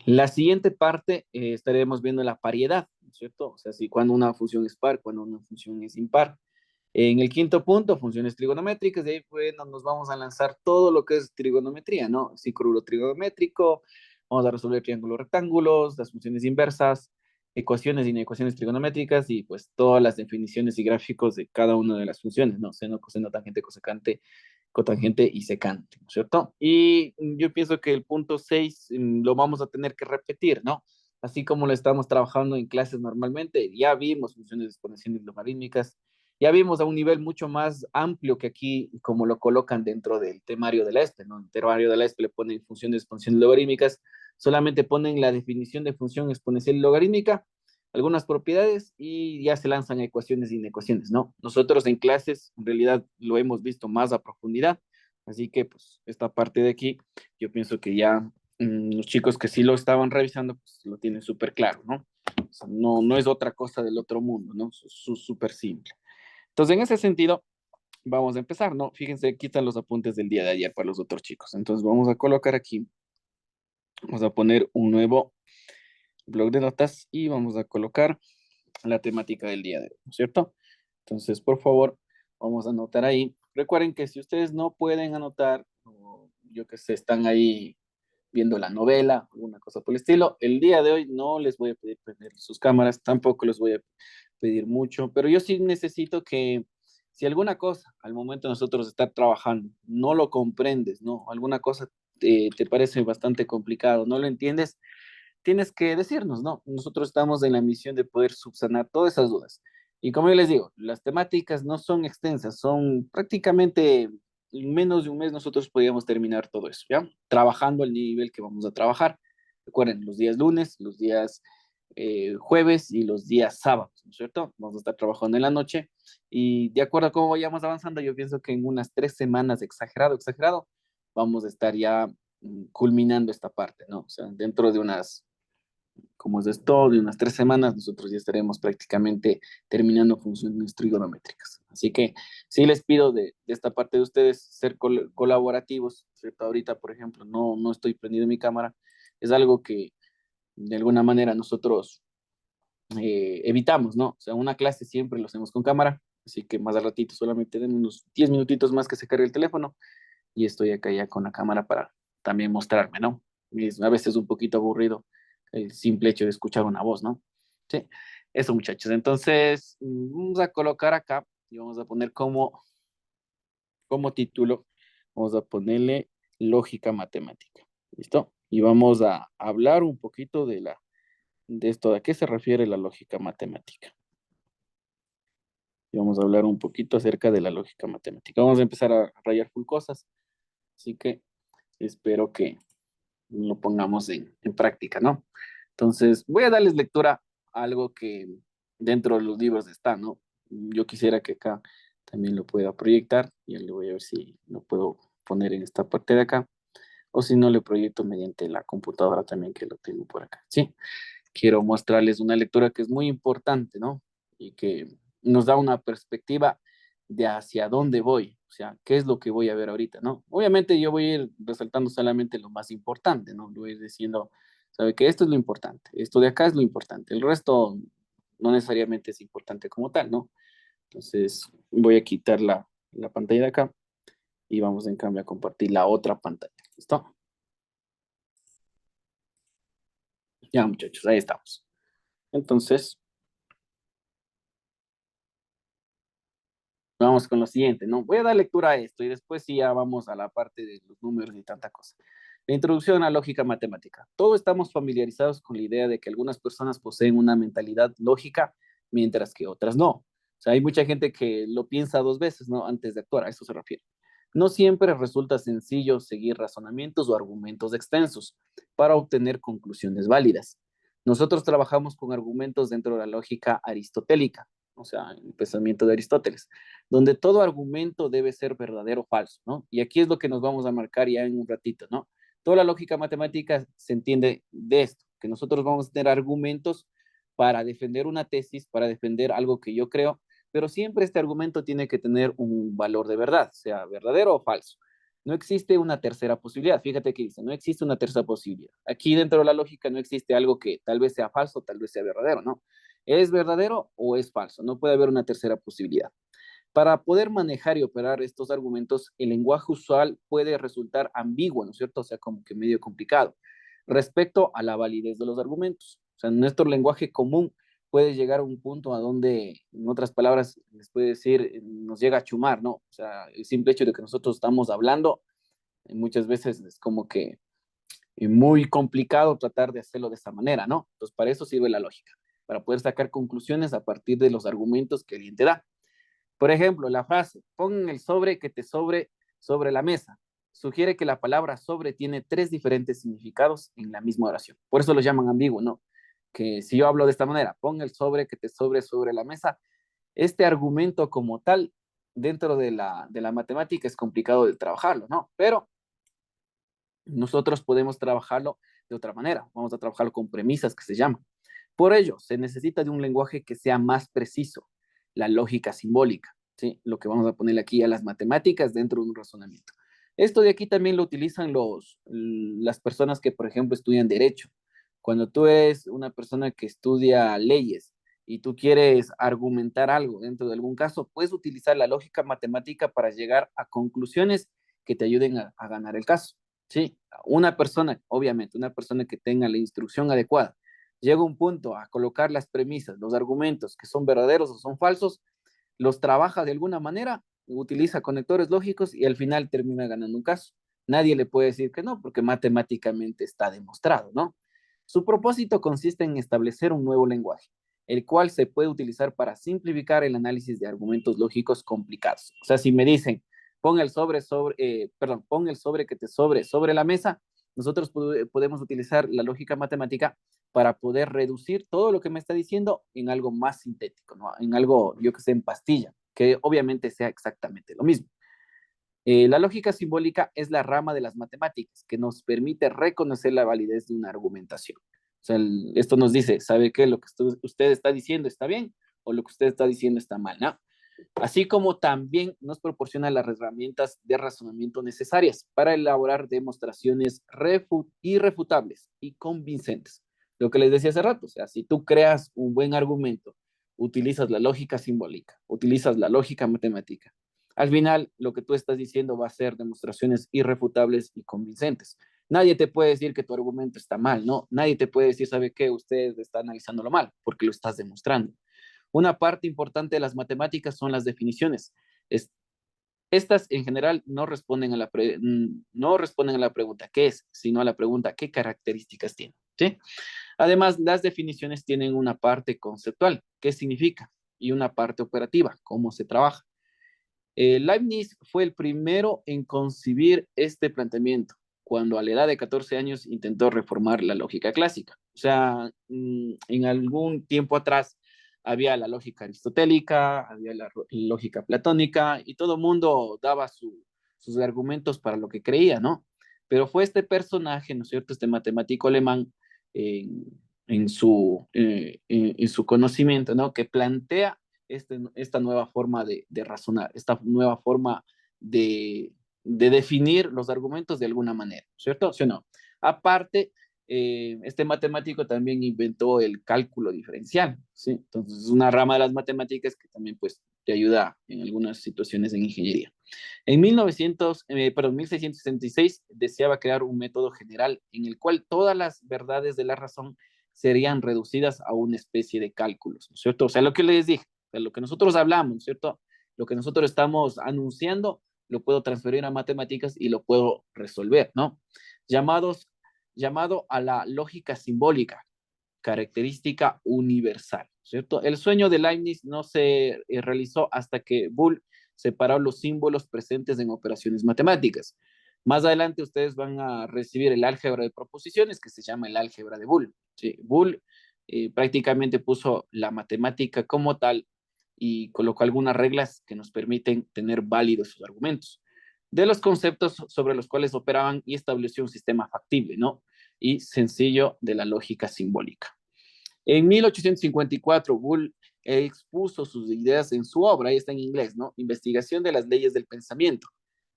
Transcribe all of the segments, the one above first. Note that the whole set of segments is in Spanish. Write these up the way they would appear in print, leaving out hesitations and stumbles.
La siguiente parte estaremos viendo la paridad, ¿no es cierto? O sea, si cuando una función es par, cuando una función es impar. En el quinto punto, funciones trigonométricas, de ahí bueno, nos vamos a lanzar todo lo que es trigonometría, ¿no? Círculo trigonométrico, vamos a resolver triángulos rectángulos, las funciones inversas, ecuaciones y inecuaciones trigonométricas y pues todas las definiciones y gráficos de cada una de las funciones, ¿no? Seno, coseno, tangente, cosecante, cotangente y secante, ¿no es cierto? Y yo pienso que el punto 6 lo vamos a tener que repetir, ¿no? Así como lo estamos trabajando en clases normalmente, ya vimos funciones exponenciales logarítmicas, ya vimos a un nivel mucho más amplio que aquí, como lo colocan dentro del temario de la ESPE, ¿no? En el temario de la ESPE le ponen funciones exponenciales logarítmicas, solamente ponen la definición de función exponencial logarítmica, algunas propiedades y ya se lanzan ecuaciones y inecuaciones, ¿no? Nosotros en clases en realidad lo hemos visto más a profundidad, así que pues esta parte de aquí yo pienso que ya los chicos que sí lo estaban revisando pues lo tienen súper claro, ¿no? O sea, no es otra cosa del otro mundo, ¿no? Es súper simple. Entonces en ese sentido vamos a empezar, ¿no? Fíjense, aquí están los apuntes del día de ayer para los otros chicos. Entonces vamos a colocar aquí, vamos a poner un nuevo blog de notas y vamos a colocar la temática del día de hoy, ¿no es cierto? Entonces, por favor, vamos a anotar ahí. Recuerden que si ustedes no pueden anotar, o yo que sé, están ahí viendo la novela, alguna cosa por el estilo, el día de hoy no les voy a pedir prender sus cámaras, tampoco les voy a pedir mucho, pero yo sí necesito que si alguna cosa al momento de nosotros estar trabajando no lo comprendes, ¿no? Alguna cosa te parece bastante complicado, no lo entiendes, tienes que decirnos, ¿no? Nosotros estamos en la misión de poder subsanar todas esas dudas. Y como yo les digo, las temáticas no son extensas, son prácticamente en menos de un mes nosotros podríamos terminar todo eso, ¿ya? Trabajando al nivel que vamos a trabajar. Recuerden, los días lunes, los días jueves y los días sábados, ¿no es cierto? Vamos a estar trabajando en la noche y de acuerdo a cómo vayamos avanzando, yo pienso que en unas 3 semanas, exagerado, exagerado, vamos a estar ya culminando esta parte, ¿no? O sea, dentro de unas como es esto, de unas 3 semanas, nosotros ya estaremos prácticamente terminando funciones trigonométricas. Así que sí les pido de esta parte de ustedes ser colaborativos, ¿cierto? Ahorita, por ejemplo, no estoy prendido mi cámara. Es algo que de alguna manera nosotros evitamos, ¿no? O sea, una clase siempre lo hacemos con cámara, así que más al ratito solamente den unos 10 minutitos más que se cargue el teléfono y estoy acá ya con la cámara para también mostrarme, ¿no? Y a veces un poquito aburrido el simple hecho de escuchar una voz, ¿no? Sí, eso muchachos. Entonces, vamos a colocar acá y vamos a poner como título, vamos a ponerle lógica matemática, ¿listo? Y vamos a hablar un poquito de esto, ¿a qué se refiere la lógica matemática? Y vamos a hablar un poquito acerca de la lógica matemática. Vamos a empezar a rayar full cosas, así que espero que lo pongamos en práctica, ¿no? Entonces, voy a darles lectura a algo que dentro de los libros está, ¿no? Yo quisiera que acá también lo pueda proyectar, y le voy a ver si lo puedo poner en esta parte de acá, o si no, le proyecto mediante la computadora también que lo tengo por acá, ¿sí? Quiero mostrarles una lectura que es muy importante, ¿no? Y que nos da una perspectiva de hacia dónde voy, o sea, qué es lo que voy a ver ahorita, ¿no? Obviamente yo voy a ir resaltando solamente lo más importante, ¿no? Voy a ir diciendo, sabe que esto es lo importante, esto de acá es lo importante, el resto no necesariamente es importante como tal, ¿no? Entonces voy a quitar la pantalla de acá y vamos en cambio a compartir la otra pantalla, ¿listo? Ya muchachos, ahí estamos. Entonces, vamos con lo siguiente, ¿no? Voy a dar lectura a esto y después sí ya vamos a la parte de los números y tanta cosa. La introducción a lógica matemática. Todos estamos familiarizados con la idea de que algunas personas poseen una mentalidad lógica, mientras que otras no. O sea, hay mucha gente que lo piensa dos veces, ¿no? Antes de actuar, a eso se refiere. No siempre resulta sencillo seguir razonamientos o argumentos extensos para obtener conclusiones válidas. Nosotros trabajamos con argumentos dentro de la lógica aristotélica, o sea, el pensamiento de Aristóteles, donde todo argumento debe ser verdadero o falso, ¿no? Y aquí es lo que nos vamos a marcar ya en un ratito, ¿no? Toda la lógica matemática se entiende de esto, que nosotros vamos a tener argumentos para defender una tesis, para defender algo que yo creo, pero siempre este argumento tiene que tener un valor de verdad, sea verdadero o falso. No existe una tercera posibilidad. Fíjate que dice, no existe una tercera posibilidad. Aquí dentro de la lógica no existe algo que tal vez sea falso, tal vez sea verdadero, ¿no? ¿Es verdadero o es falso? No puede haber una tercera posibilidad. Para poder manejar y operar estos argumentos, el lenguaje usual puede resultar ambiguo, ¿no es cierto? O sea, como que medio complicado respecto a la validez de los argumentos. O sea, nuestro lenguaje común puede llegar a un punto a donde, en otras palabras, les puede decir, nos llega a chumar, ¿no? O sea, el simple hecho de que nosotros estamos hablando, muchas veces es como que muy complicado tratar de hacerlo de esa manera, ¿no? Entonces, para eso sirve la lógica, para poder sacar conclusiones a partir de los argumentos que alguien te da. Por ejemplo, la frase, pon el sobre que te sobre la mesa, sugiere que la palabra sobre tiene tres diferentes significados en la misma oración. Por eso lo llaman ambiguo, ¿no? Que si yo hablo de esta manera, pon el sobre que te sobre la mesa, este argumento como tal, dentro de la matemática es complicado de trabajarlo, ¿no? Pero nosotros podemos trabajarlo de otra manera. Vamos a trabajarlo con premisas que se llaman. Por ello, se necesita de un lenguaje que sea más preciso, la lógica simbólica, ¿sí? Lo que vamos a poner aquí a las matemáticas dentro de un razonamiento. Esto de aquí también lo utilizan las personas que, por ejemplo, estudian derecho. Cuando tú eres una persona que estudia leyes y tú quieres argumentar algo dentro de algún caso, puedes utilizar la lógica matemática para llegar a conclusiones que te ayuden a ganar el caso. Sí, una persona, obviamente, una persona que tenga la instrucción adecuada, llega a un punto a colocar las premisas, los argumentos que son verdaderos o son falsos, los trabaja de alguna manera, utiliza conectores lógicos y al final termina ganando un caso. Nadie le puede decir que no, porque matemáticamente está demostrado, ¿no? Su propósito consiste en establecer un nuevo lenguaje, el cual se puede utilizar para simplificar el análisis de argumentos lógicos complicados. O sea, si me dicen, pon el sobre que te sobre la mesa, nosotros podemos utilizar la lógica matemática para poder reducir todo lo que me está diciendo en algo más sintético, ¿no? En algo, yo que sé, en pastilla, que obviamente sea exactamente lo mismo. La lógica simbólica es la rama de las matemáticas que nos permite reconocer la validez de una argumentación. O sea, esto nos dice, ¿sabe qué? Lo que usted está diciendo está bien o lo que usted está diciendo está mal, ¿no? Así como también nos proporciona las herramientas de razonamiento necesarias para elaborar demostraciones irrefutables y convincentes. Lo que les decía hace rato, o sea, si tú creas un buen argumento, utilizas la lógica simbólica, utilizas la lógica matemática, al final lo que tú estás diciendo va a ser demostraciones irrefutables y convincentes. Nadie te puede decir que tu argumento está mal, ¿no? Nadie te puede decir, ¿sabe qué? Usted está analizándolo mal, porque lo estás demostrando. Una parte importante de las matemáticas son las definiciones. Es, estas en general no responden a la pregunta ¿qué es?, sino a la pregunta ¿qué características tiene? ¿Sí? Además, las definiciones tienen una parte conceptual, ¿qué significa? Y una parte operativa, ¿cómo se trabaja? Leibniz fue el primero en concebir este planteamiento, cuando a la edad de 14 años intentó reformar la lógica clásica. O sea, en algún tiempo atrás había la lógica aristotélica, había la lógica platónica, y todo el mundo daba sus argumentos para lo que creía, ¿no? Pero fue este personaje, ¿no es cierto?, este matemático alemán, en su conocimiento, ¿no?, que plantea esta nueva forma de razonar, esta nueva forma de definir los argumentos de alguna manera, ¿cierto? ¿Sí o no? Aparte, este matemático también inventó el cálculo diferencial, ¿sí? Entonces, es una rama de las matemáticas que también, pues, te ayuda en algunas situaciones en ingeniería. En 1666 deseaba crear un método general en el cual todas las verdades de la razón serían reducidas a una especie de cálculos, ¿no es cierto? O sea, lo que les dije, o sea, lo que nosotros hablamos, ¿cierto? Lo que nosotros estamos anunciando, lo puedo transferir a matemáticas y lo puedo resolver, ¿no? Llamados, llamado a la lógica simbólica, característica universal, ¿cierto? El sueño de Leibniz no se realizó hasta que Boole separó los símbolos presentes en operaciones matemáticas. Más adelante ustedes van a recibir el álgebra de proposiciones, que se llama el álgebra de Boole. ¿Sí? Boole prácticamente puso la matemática como tal y colocó algunas reglas que nos permiten tener válidos sus argumentos de los conceptos sobre los cuales operaban y estableció un sistema factible, ¿no? Y sencillo de la lógica simbólica. En 1854, Boole expuso sus ideas en su obra, ahí está en inglés, ¿no? Investigación de las leyes del pensamiento,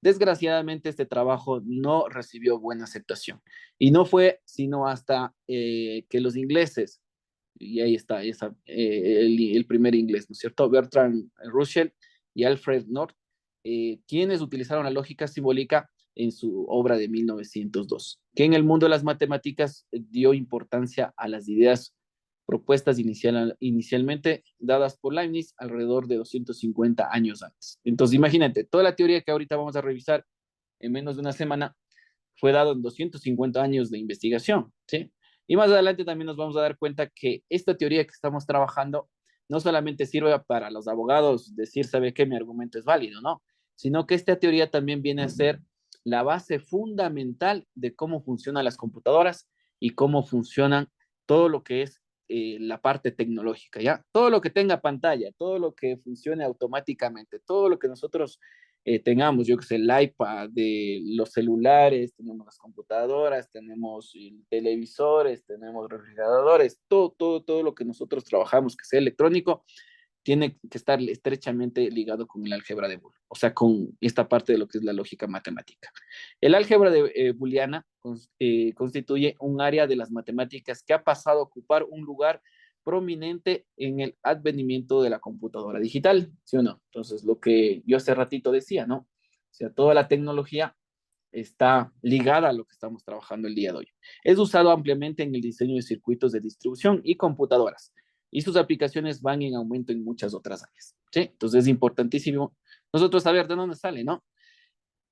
Desgraciadamente, este trabajo no recibió buena aceptación. Y no fue sino hasta que los ingleses, y ahí está el primer inglés, ¿no es cierto? Bertrand Russell y Alfred North, quienes utilizaron la lógica simbólica en su obra de 1902, que en el mundo de las matemáticas dio importancia a las ideas propuestas inicialmente dadas por Leibniz alrededor de 250 años antes. Entonces, imagínate, toda la teoría que ahorita vamos a revisar en menos de una semana fue dado en 250 años de investigación, ¿sí? Y más adelante también nos vamos a dar cuenta que esta teoría que estamos trabajando no solamente sirve para los abogados decir, ¿sabe qué? Mi argumento es válido, ¿no? Sino que esta teoría también viene a ser la base fundamental de cómo funcionan las computadoras y cómo funcionan todo lo que es la parte tecnológica, ¿ya? Todo lo que tenga pantalla, todo lo que funcione automáticamente, todo lo que nosotros tengamos, yo que sé, el iPad, de los celulares, tenemos las computadoras, tenemos televisores, tenemos refrigeradores, todo lo que nosotros trabajamos que sea electrónico, tiene que estar estrechamente ligado con el álgebra de Boole, o sea, con esta parte de lo que es la lógica matemática. El álgebra de booleana constituye un área de las matemáticas que ha pasado a ocupar un lugar prominente en el advenimiento de la computadora digital, ¿sí o no? Entonces, lo que yo hace ratito decía, ¿no? O sea, toda la tecnología está ligada a lo que estamos trabajando el día de hoy. Es usado ampliamente en el diseño de circuitos de distribución y computadoras, y sus aplicaciones van en aumento en muchas otras áreas, ¿sí? Entonces es importantísimo nosotros saber de dónde sale, ¿no?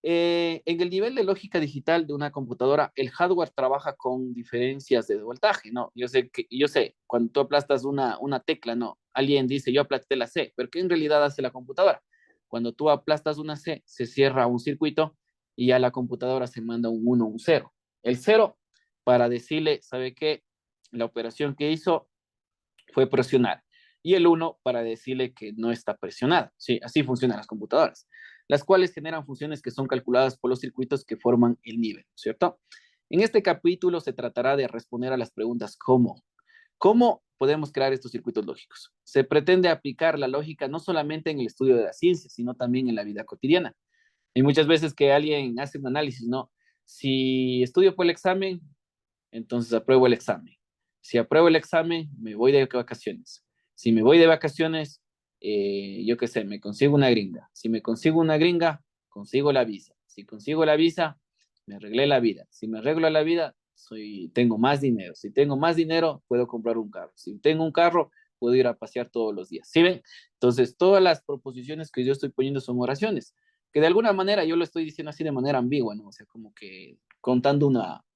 En el nivel de lógica digital de una computadora, el hardware trabaja con diferencias de voltaje, ¿no? Yo sé, cuando tú aplastas una tecla, ¿no? Alguien dice, yo aplasté la C, pero ¿qué en realidad hace la computadora? Cuando tú aplastas una C, se cierra un circuito y a la computadora se manda un 1, un 0. El 0 para decirle, ¿sabe qué? La operación que hizo fue presionar. Y el 1 para decirle que no está presionada. Sí, así funcionan las computadoras, las cuales generan funciones que son calculadas por los circuitos que forman el nivel, ¿cierto? En este capítulo se tratará de responder a las preguntas ¿cómo? ¿Cómo podemos crear estos circuitos lógicos? Se pretende aplicar la lógica no solamente en el estudio de la ciencia, sino también en la vida cotidiana. Y muchas veces que alguien hace un análisis, ¿no? Si estudio por el examen, entonces apruebo el examen. Si apruebo el examen, me voy de vacaciones. Si me voy de vacaciones, yo qué sé, me consigo una gringa. Si me consigo una gringa, consigo la visa. Si consigo la visa, me arreglé la vida. Si me arreglo la vida, tengo más dinero. Si tengo más dinero, puedo comprar un carro. Si tengo un carro, puedo ir a pasear todos los días. ¿Sí ven? Entonces, todas las proposiciones que yo estoy poniendo son oraciones, que de alguna manera yo lo estoy diciendo así de manera ambigua, ¿no? O sea, como que contando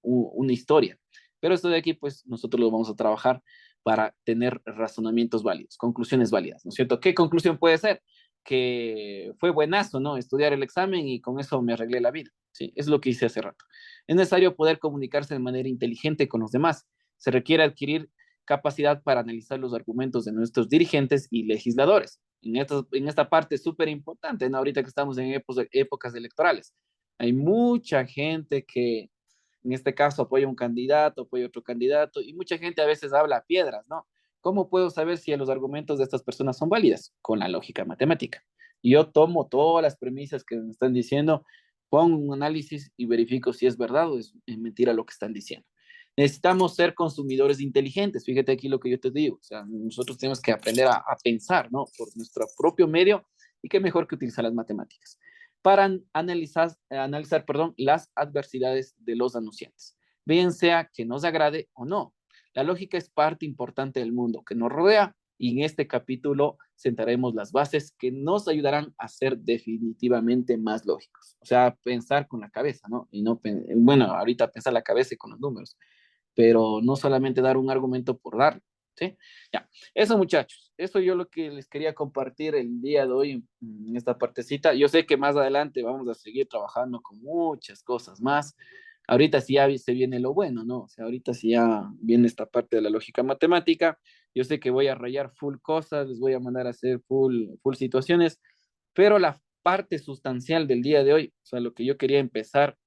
una historia. Pero esto de aquí, pues nosotros lo vamos a trabajar para tener razonamientos válidos, conclusiones válidas, ¿no es cierto? ¿Qué conclusión puede ser? Que fue buenazo, ¿no? Estudiar el examen y con eso me arreglé la vida, ¿sí? Es lo que hice hace rato. Es necesario poder comunicarse de manera inteligente con los demás. Se requiere adquirir capacidad para analizar los argumentos de nuestros dirigentes y legisladores. En esta parte es súper importante, ¿no? Ahorita que estamos en épocas electorales. Hay mucha gente que en este caso apoya un candidato, apoya otro candidato, y mucha gente a veces habla a piedras, ¿no? ¿Cómo puedo saber si los argumentos de estas personas son válidas? Con la lógica matemática. Yo tomo todas las premisas que me están diciendo, pongo un análisis y verifico si es verdad o es mentira lo que están diciendo. Necesitamos ser consumidores inteligentes. Fíjate aquí lo que yo te digo. O sea, nosotros tenemos que aprender a pensar, ¿no? Por nuestro propio medio y qué mejor que utilizar las matemáticas para analizar las adversidades de los anunciantes, bien sea que nos agrade o no. La lógica es parte importante del mundo que nos rodea y en este capítulo sentaremos las bases que nos ayudarán a ser definitivamente más lógicos. O sea, pensar con la cabeza, ¿no? Y no, bueno, ahorita pensar la cabeza y con los números, pero no solamente dar un argumento por darlo, ¿sí? Ya, eso muchachos, eso yo lo que les quería compartir el día de hoy en esta partecita. Yo sé que más adelante vamos a seguir trabajando con muchas cosas más. Ahorita sí ya se viene lo bueno, ¿no? O sea, ahorita sí ya viene esta parte de la lógica matemática. Yo sé que voy a rayar full cosas, les voy a mandar a hacer full situaciones, pero la parte sustancial del día de hoy, o sea, lo que yo quería empezar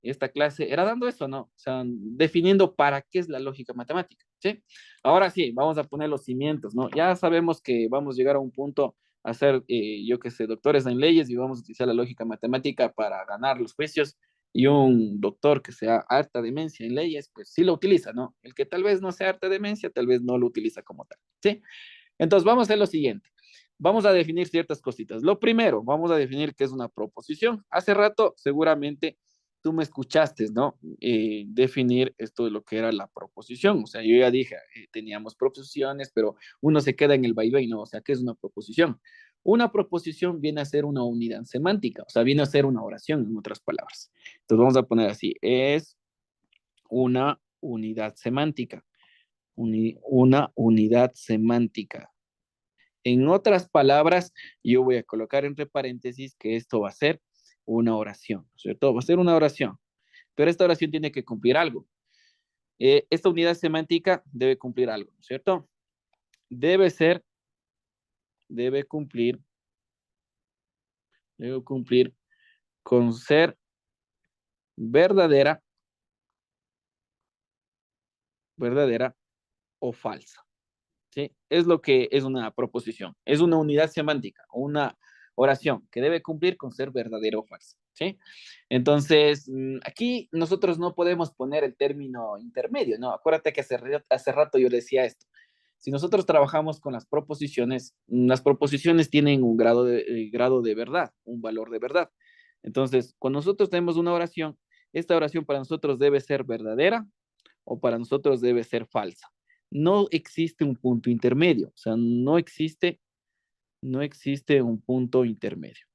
esta clase era dando eso, ¿no? O sea, definiendo para qué es la lógica matemática, ¿sí? Ahora sí, vamos a poner los cimientos, ¿no? Ya sabemos que vamos a llegar a un punto hacer, yo qué sé, doctores en leyes y vamos a utilizar la lógica matemática para ganar los juicios y un doctor que sea harta demencia en leyes, pues sí lo utiliza, ¿no? El que tal vez no sea harta demencia, tal vez no lo utiliza como tal, ¿sí? Entonces vamos a hacer lo siguiente. Vamos a definir ciertas cositas. Lo primero, vamos a definir qué es una proposición. Hace rato seguramente tú me escuchaste, ¿no? Definir esto de lo que era la proposición. O sea, yo ya dije, teníamos proposiciones, pero uno se queda en el vaivén, ¿no? O sea, ¿qué es una proposición? Una proposición viene a ser una unidad semántica, o sea, viene a ser una oración, en otras palabras. Entonces vamos a poner así, es una unidad semántica, una unidad semántica. En otras palabras, yo voy a colocar entre paréntesis que esto va a ser una oración, ¿cierto? Va a ser una oración, pero esta oración tiene que cumplir algo. Esta unidad semántica debe cumplir algo, ¿cierto? Debe ser, debe cumplir, debe cumplir con ser verdadera, verdadera o falsa. ¿Sí? Es lo que es una proposición. Es una unidad semántica, una oración que debe cumplir con ser verdadero o falso. ¿Sí? Entonces, aquí nosotros no podemos poner el término intermedio, ¿no? Acuérdate que hace rato yo decía esto. Si nosotros trabajamos con las proposiciones tienen un grado de verdad, un valor de verdad. Entonces, cuando nosotros tenemos una oración, esta oración para nosotros debe ser verdadera o para nosotros debe ser falsa. No existe un punto intermedio, o sea, no existe un punto intermedio.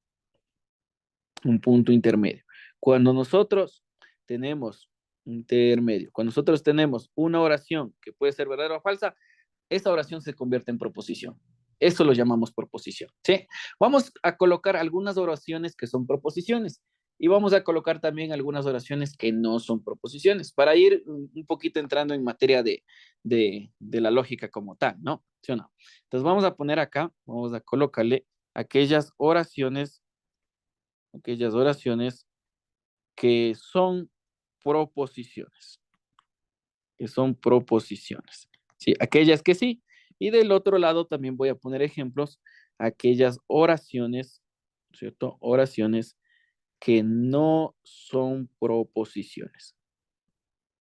Cuando nosotros tenemos intermedio, cuando nosotros tenemos una oración que puede ser verdadera o falsa, esa oración se convierte en proposición. Eso lo llamamos proposición, ¿sí? Vamos a colocar algunas oraciones que son proposiciones y vamos a colocar también algunas oraciones que no son proposiciones para ir un poquito entrando en materia de la lógica como tal, ¿no? ¿Sí o no? Entonces vamos a poner acá, vamos a colocarle aquellas oraciones que son proposiciones, que son proposiciones. Sí, aquellas que sí. Y del otro lado también voy a poner ejemplos, aquellas oraciones, ¿cierto? Oraciones que no son proposiciones,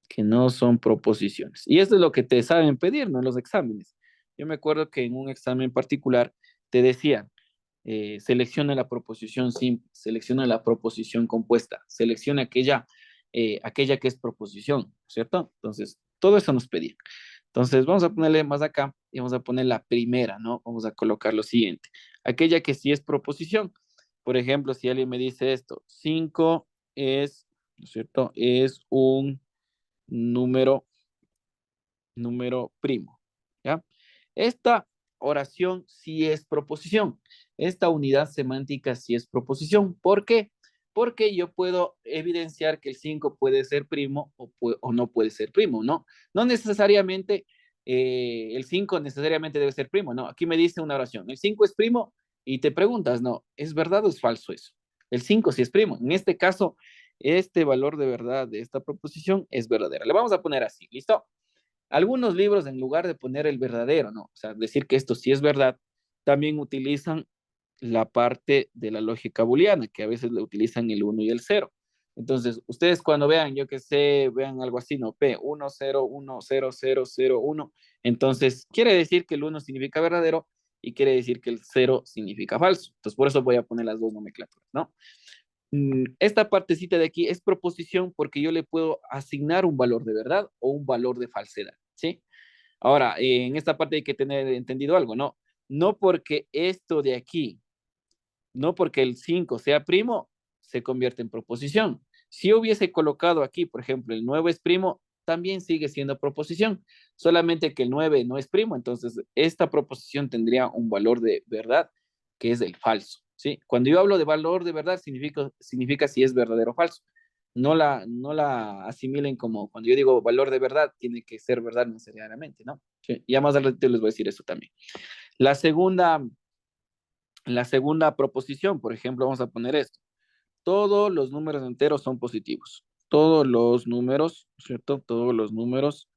que no son proposiciones. Y esto es lo que te saben pedir, ¿no? En los exámenes. Yo me acuerdo que en un examen particular te decían, selecciona la proposición simple, selecciona la proposición compuesta, selecciona aquella que es proposición, ¿cierto? Entonces, todo eso nos pedía. Entonces, vamos a ponerle más acá y vamos a poner la primera, ¿no? Vamos a colocar lo siguiente. Aquella que sí es proposición. Por ejemplo, si alguien me dice esto, 5 es, ¿no es cierto? Es un número, número primo, ¿ya? Esta oración sí es proposición. Esta unidad semántica sí es proposición. ¿Por qué? Porque yo puedo evidenciar que el 5 puede ser primo o no puede ser primo, ¿no? No necesariamente el 5 necesariamente debe ser primo, ¿no? Aquí me dice una oración, el 5 es primo y te preguntas, ¿no? ¿Es verdad o es falso eso? El 5 sí es primo. En este caso, este valor de verdad de esta proposición es verdadera. Le vamos a poner así, ¿listo? Algunos libros, en lugar de poner el verdadero, ¿no? O sea, decir que esto sí es verdad, también utilizan la parte de la lógica booleana, que a veces le utilizan el uno y el cero. Entonces, ustedes cuando vean, yo que sé, vean algo así, ¿no? P, 1, 0, 1, 0, 0, 0, 1. Entonces, quiere decir que el uno significa verdadero y quiere decir que el cero significa falso. Entonces, por eso voy a poner las dos nomenclaturas, ¿no? Esta partecita de aquí es proposición porque yo le puedo asignar un valor de verdad o un valor de falsedad, ¿sí? Ahora, en esta parte hay que tener entendido algo, ¿no? No porque esto de aquí, no porque el 5 sea primo, se convierte en proposición. Si hubiese colocado aquí, por ejemplo, el 9 es primo, también sigue siendo proposición, solamente que el 9 no es primo, entonces esta proposición tendría un valor de verdad que es el falso, ¿sí? Cuando yo hablo de valor de verdad, significa si es verdadero o falso. No la asimilen como cuando yo digo valor de verdad, tiene que ser verdad necesariamente, ¿no? Sí, ya más al ratito les voy a decir eso también. La segunda, la segunda proposición, por ejemplo, vamos a poner esto. Todos los números enteros son positivos. Todos los números, ¿cierto? Todos los números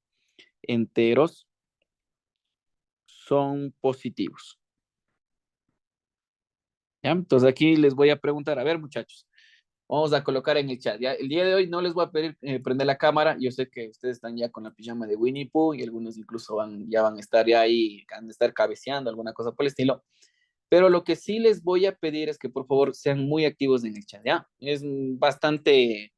enteros son positivos. ¿Ya? Entonces aquí les voy a preguntar, a ver muchachos, vamos a colocar en el chat, ¿ya? El día de hoy no les voy a pedir prender la cámara, yo sé que ustedes están ya con la pijama de Winnie Pooh y algunos incluso ya van a estar ya ahí, van a estar cabeceando, alguna cosa por el estilo, pero lo que sí les voy a pedir es que por favor sean muy activos en el chat, ¿ya? Es bastante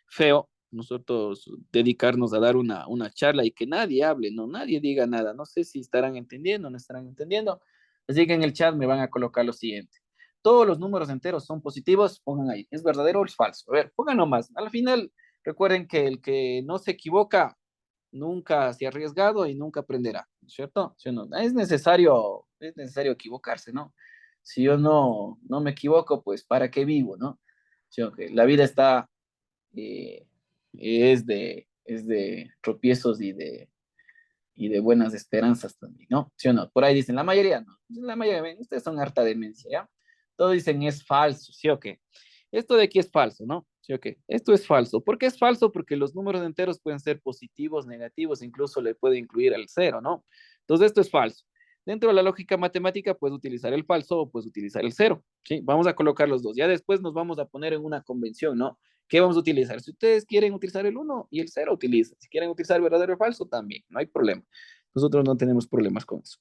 feo nosotros dedicarnos a dar una charla y que nadie hable, no, nadie diga nada. No sé si estarán entendiendo o no estarán entendiendo. Así que en el chat me van a colocar lo siguiente. Todos los números enteros son positivos, pongan ahí. ¿Es verdadero o es falso? A ver, pongan nomás. Al final, recuerden que el que no se equivoca nunca se ha arriesgado y nunca aprenderá, ¿cierto? ¿Sí o no? Es necesario equivocarse, ¿no? Si yo no me equivoco, pues ¿para qué vivo, no? ¿Sí o qué? La vida está eh, es de tropiezos y de buenas esperanzas también, ¿no? ¿Sí o no? Por ahí dicen, la mayoría no. La mayoría, ustedes son harta demencia, ¿ya? Todos dicen es falso, ¿sí o qué? Esto de aquí es falso, ¿no? ¿Sí o qué? Esto es falso. ¿Por qué es falso? Porque los números enteros pueden ser positivos, negativos, incluso le puede incluir el cero, ¿no? Entonces esto es falso. Dentro de la lógica matemática puedes utilizar el falso o puedes utilizar el cero, ¿sí? Vamos a colocar los dos. Ya después nos vamos a poner en una convención, ¿no? ¿Qué vamos a utilizar? Si ustedes quieren utilizar el uno y el cero, utilizan. Si quieren utilizar verdadero o falso, también. No hay problema. Nosotros no tenemos problemas con eso.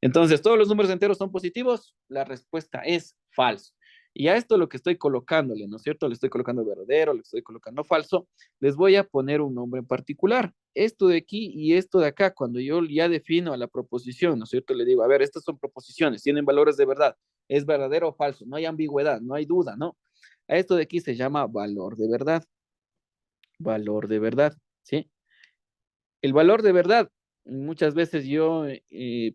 Entonces, ¿todos los números enteros son positivos? La respuesta es falso. Y a esto lo que estoy colocándole, ¿no es cierto? Le estoy colocando verdadero, le estoy colocando falso, les voy a poner un nombre en particular. Esto de aquí y esto de acá, cuando yo ya defino a la proposición, ¿no es cierto? Le digo, a ver, estas son proposiciones, tienen valores de verdad, es verdadero o falso, no hay ambigüedad, no hay duda, ¿no? A esto de aquí se llama valor de verdad, ¿sí? El valor de verdad, muchas veces yo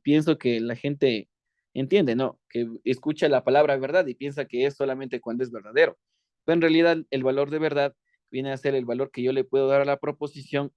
pienso que la gente entiende, ¿no? Que escucha la palabra verdad y piensa que es solamente cuando es verdadero. Pero en realidad el valor de verdad viene a ser el valor que yo le puedo dar a la proposición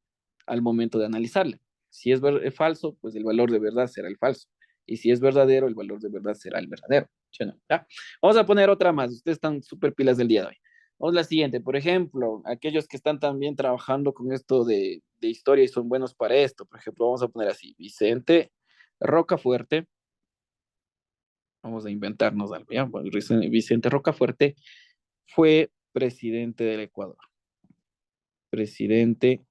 al momento de analizarla. Si es falso, pues el valor de verdad será el falso. Y si es verdadero, el valor de verdad será el verdadero. ¿Sí o no? ¿Ya? Vamos a poner otra más. Ustedes están súper pilas del día de hoy. Vamos a la siguiente. Por ejemplo, aquellos que están también trabajando con esto de historia y son buenos para esto. Por ejemplo, vamos a poner así, Vicente Rocafuerte. Vamos a inventarnos algo, ¿ya? Bueno, Vicente Rocafuerte fue presidente del Ecuador. Presidente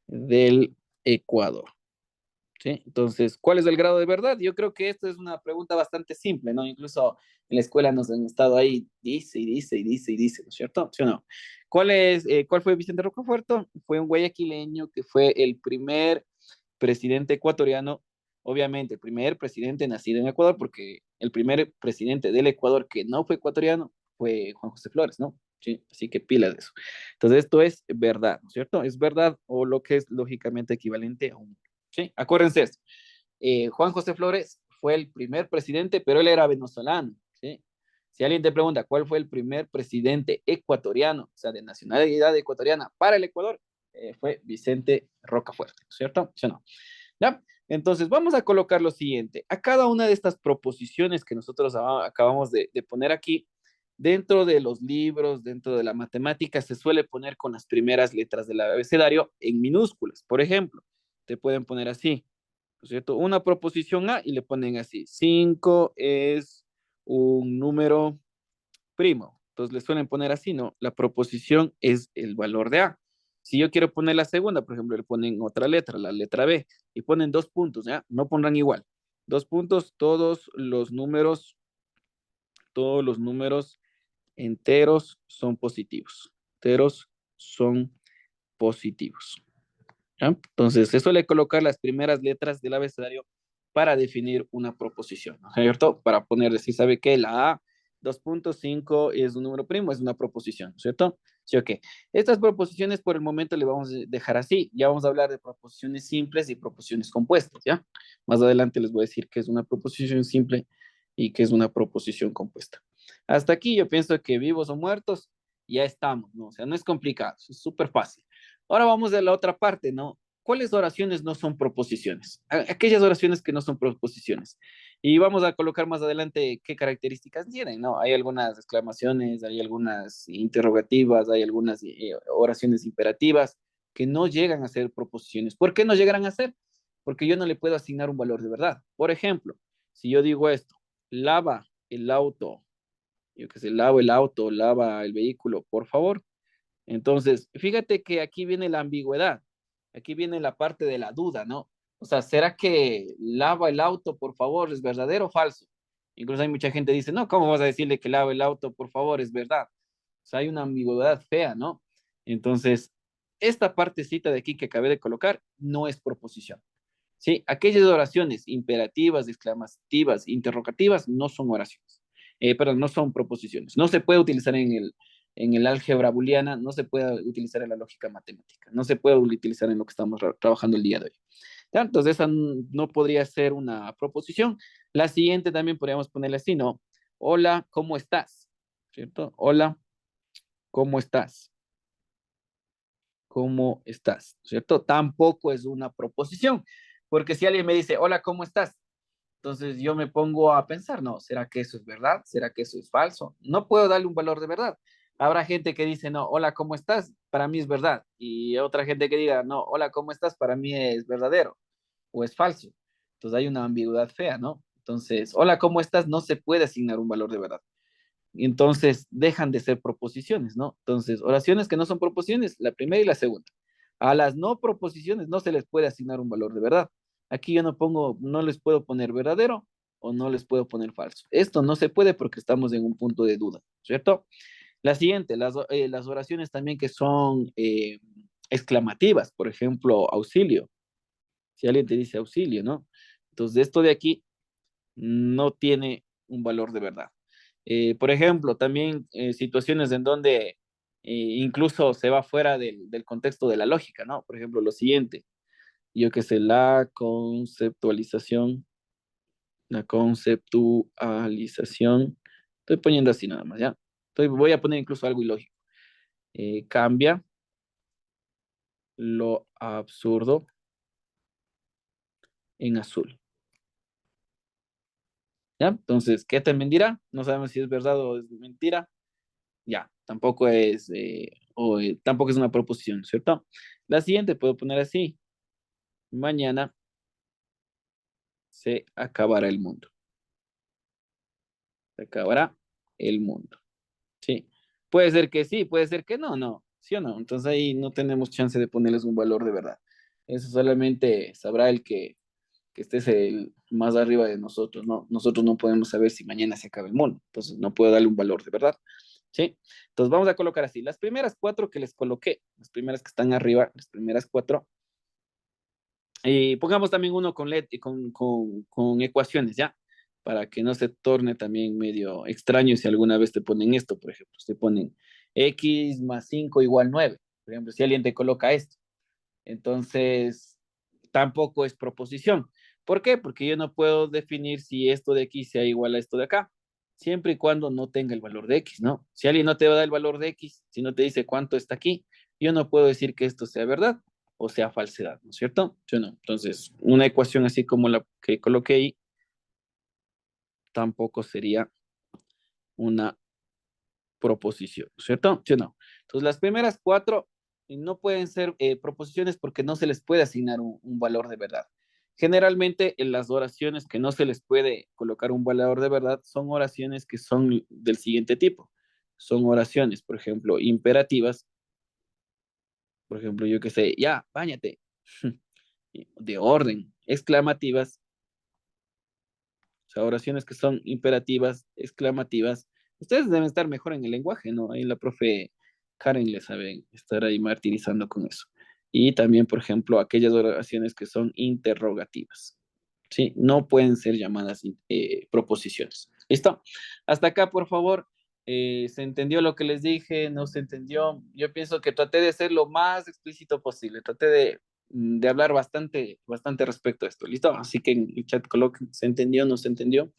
del Ecuador. ¿Sí? Entonces, ¿cuál es el grado de verdad? Yo creo que esta es una pregunta bastante simple, ¿no? Incluso en la escuela nos han estado ahí, dice y dice y dice y dice, ¿no es cierto? ¿Sí o no? ¿Cuál fue Vicente Rocafuerte? Fue un guayaquileño que fue el primer presidente ecuatoriano, obviamente, el primer presidente nacido en Ecuador, porque el primer presidente del Ecuador que no fue ecuatoriano fue Juan José Flores, ¿no? Sí, así que pilas de eso. Entonces, esto es verdad, ¿no es cierto? Es verdad o lo que es lógicamente equivalente a un. ¿Sí? Acuérdense esto. Juan José Flores fue el primer presidente, pero él era venezolano, ¿sí? Si alguien te pregunta cuál fue el primer presidente ecuatoriano, o sea, de nacionalidad ecuatoriana para el Ecuador, fue Vicente Rocafuerte, ¿cierto? ¿Sí o no? ¿Ya? Entonces, vamos a colocar lo siguiente. A cada una de estas proposiciones que nosotros acabamos de poner aquí, dentro de los libros, dentro de la matemática, se suele poner con las primeras letras del abecedario en minúsculas. Por ejemplo, te pueden poner así, ¿no es cierto? Una proposición A y le ponen así. 5 es un número primo. Entonces le suelen poner así, ¿no? La proposición es el valor de A. Si yo quiero poner la segunda, por ejemplo, le ponen otra letra, la letra B, y ponen dos puntos, ¿ya? No pondrán igual. Dos puntos, todos los números enteros son positivos. Enteros son positivos. ¿Ya? Entonces, se suele colocar las primeras letras del abecedario para definir una proposición, ¿no es cierto? Para poner, decir, ¿sabe qué? La A 2.5 es un número primo, es una proposición, ¿no es cierto? Sí, ok. Estas proposiciones por el momento le vamos a dejar así. Ya vamos a hablar de proposiciones simples y proposiciones compuestas, ¿ya? Más adelante les voy a decir qué es una proposición simple y qué es una proposición compuesta. Hasta aquí yo pienso que vivos o muertos, ya estamos, ¿no? O sea, no es complicado, es súper fácil. Ahora vamos a la otra parte, ¿no? ¿Cuáles oraciones no son proposiciones? Aquellas oraciones que no son proposiciones. Y vamos a colocar más adelante qué características tienen, ¿no? Hay algunas exclamaciones, hay algunas interrogativas, hay algunas oraciones imperativas que no llegan a ser proposiciones. ¿Por qué no llegarán a ser? Porque yo no le puedo asignar un valor de verdad. Por ejemplo, si yo digo esto, lava el auto yo que sé, lava el auto, lava el vehículo, por favor. Entonces, fíjate que aquí viene la ambigüedad, aquí viene la parte de la duda, ¿no? O sea, ¿será que lava el auto, por favor, es verdadero o falso? Incluso hay mucha gente que dice, no, ¿cómo vas a decirle que lava el auto, por favor, es verdad? O sea, hay una ambigüedad fea, ¿no? Entonces, esta partecita de aquí que acabé de colocar no es proposición. ¿Sí? Aquellas oraciones imperativas, exclamativas, interrogativas no son oraciones. Perdón, no son proposiciones. No se puede utilizar en el álgebra booleana, no se puede utilizar en la lógica matemática, no se puede utilizar en lo que estamos trabajando el día de hoy. ¿Ya? Entonces, esa no podría ser una proposición. La siguiente también podríamos ponerle así, ¿no? Hola, ¿cómo estás? ¿Cierto? Hola, ¿cómo estás? ¿Cómo estás? ¿Cierto? Tampoco es una proposición, porque si alguien me dice, hola, ¿cómo estás? Entonces yo me pongo a pensar, no, ¿será que eso es verdad? ¿Será que eso es falso? No puedo darle un valor de verdad. Habrá gente que dice, no, hola, ¿cómo estás? Para mí es verdad. Y otra gente que diga, no, hola, ¿cómo estás? Para mí es verdadero o es falso. Entonces hay una ambigüedad fea, ¿no? Entonces, hola, ¿cómo estás? No se puede asignar un valor de verdad. Y entonces dejan de ser proposiciones, ¿no? Entonces, oraciones que no son proposiciones, la primera y la segunda. A las no proposiciones no se les puede asignar un valor de verdad. Aquí yo no pongo, no les puedo poner verdadero o no les puedo poner falso. Esto no se puede porque estamos en un punto de duda, ¿cierto? La siguiente, las oraciones también que son exclamativas, por ejemplo, auxilio. Si alguien te dice auxilio, ¿no? Entonces, esto de aquí no tiene un valor de verdad. Por ejemplo, también situaciones en donde incluso se va fuera del contexto de la lógica, ¿no? Por ejemplo, lo siguiente, yo que sé, la conceptualización, estoy poniendo así nada más, ¿ya? Voy a poner incluso algo ilógico. Cambia lo absurdo en azul, ¿ya? Entonces, ¿qué te dirá? No sabemos si es verdad o es mentira. Ya, tampoco es una proposición, ¿cierto? La siguiente puedo poner así, mañana se acabará el mundo, se acabará el mundo, ¿sí? Puede ser que sí, puede ser que no, no, ¿sí o no? Entonces ahí no tenemos chance de ponerles un valor de verdad. Eso solamente sabrá el que estés más arriba de nosotros, ¿no? Nosotros no podemos saber si mañana se acaba el mundo, entonces no puedo darle un valor de verdad, ¿sí? Entonces vamos a colocar así, las primeras cuatro que les coloqué, las primeras que están arriba, las primeras cuatro, y pongamos también uno con ecuaciones, ¿ya? Para que no se torne también medio extraño si alguna vez te ponen esto, por ejemplo, te ponen x más 5 igual 9, por ejemplo, si alguien te coloca esto. Entonces, tampoco es proposición. ¿Por qué? Porque yo no puedo definir si esto de aquí sea igual a esto de acá, siempre y cuando no tenga el valor de x, ¿no? Si alguien no te va a dar el valor de x, si no te dice cuánto está aquí, yo no puedo decir que esto sea verdad o sea falsedad, ¿no es cierto? Yo no. Entonces, una ecuación así como la que coloqué ahí, tampoco sería una proposición, ¿no es cierto? Yo no. Entonces, las primeras cuatro no pueden ser proposiciones porque no se les puede asignar un valor de verdad. Generalmente, en las oraciones que no se les puede colocar un valor de verdad son oraciones que son del siguiente tipo. Son oraciones, por ejemplo, imperativas. Por ejemplo, yo que sé, ya, báñate. De orden. Exclamativas, o sea, oraciones que son imperativas, exclamativas. Ustedes deben estar mejor en el lenguaje, ¿no? Ahí la profe Karen le sabe estar ahí martirizando con eso. Y también, por ejemplo, aquellas oraciones que son interrogativas. ¿Sí? No pueden ser llamadas proposiciones. ¿Listo? Hasta acá, por favor. ¿Se entendió lo que les dije? ¿No se entendió? Yo pienso que traté de ser lo más explícito posible. Traté de hablar bastante respecto a esto. ¿Listo? Así que en el chat coloquen, ¿se entendió? ¿No se entendió?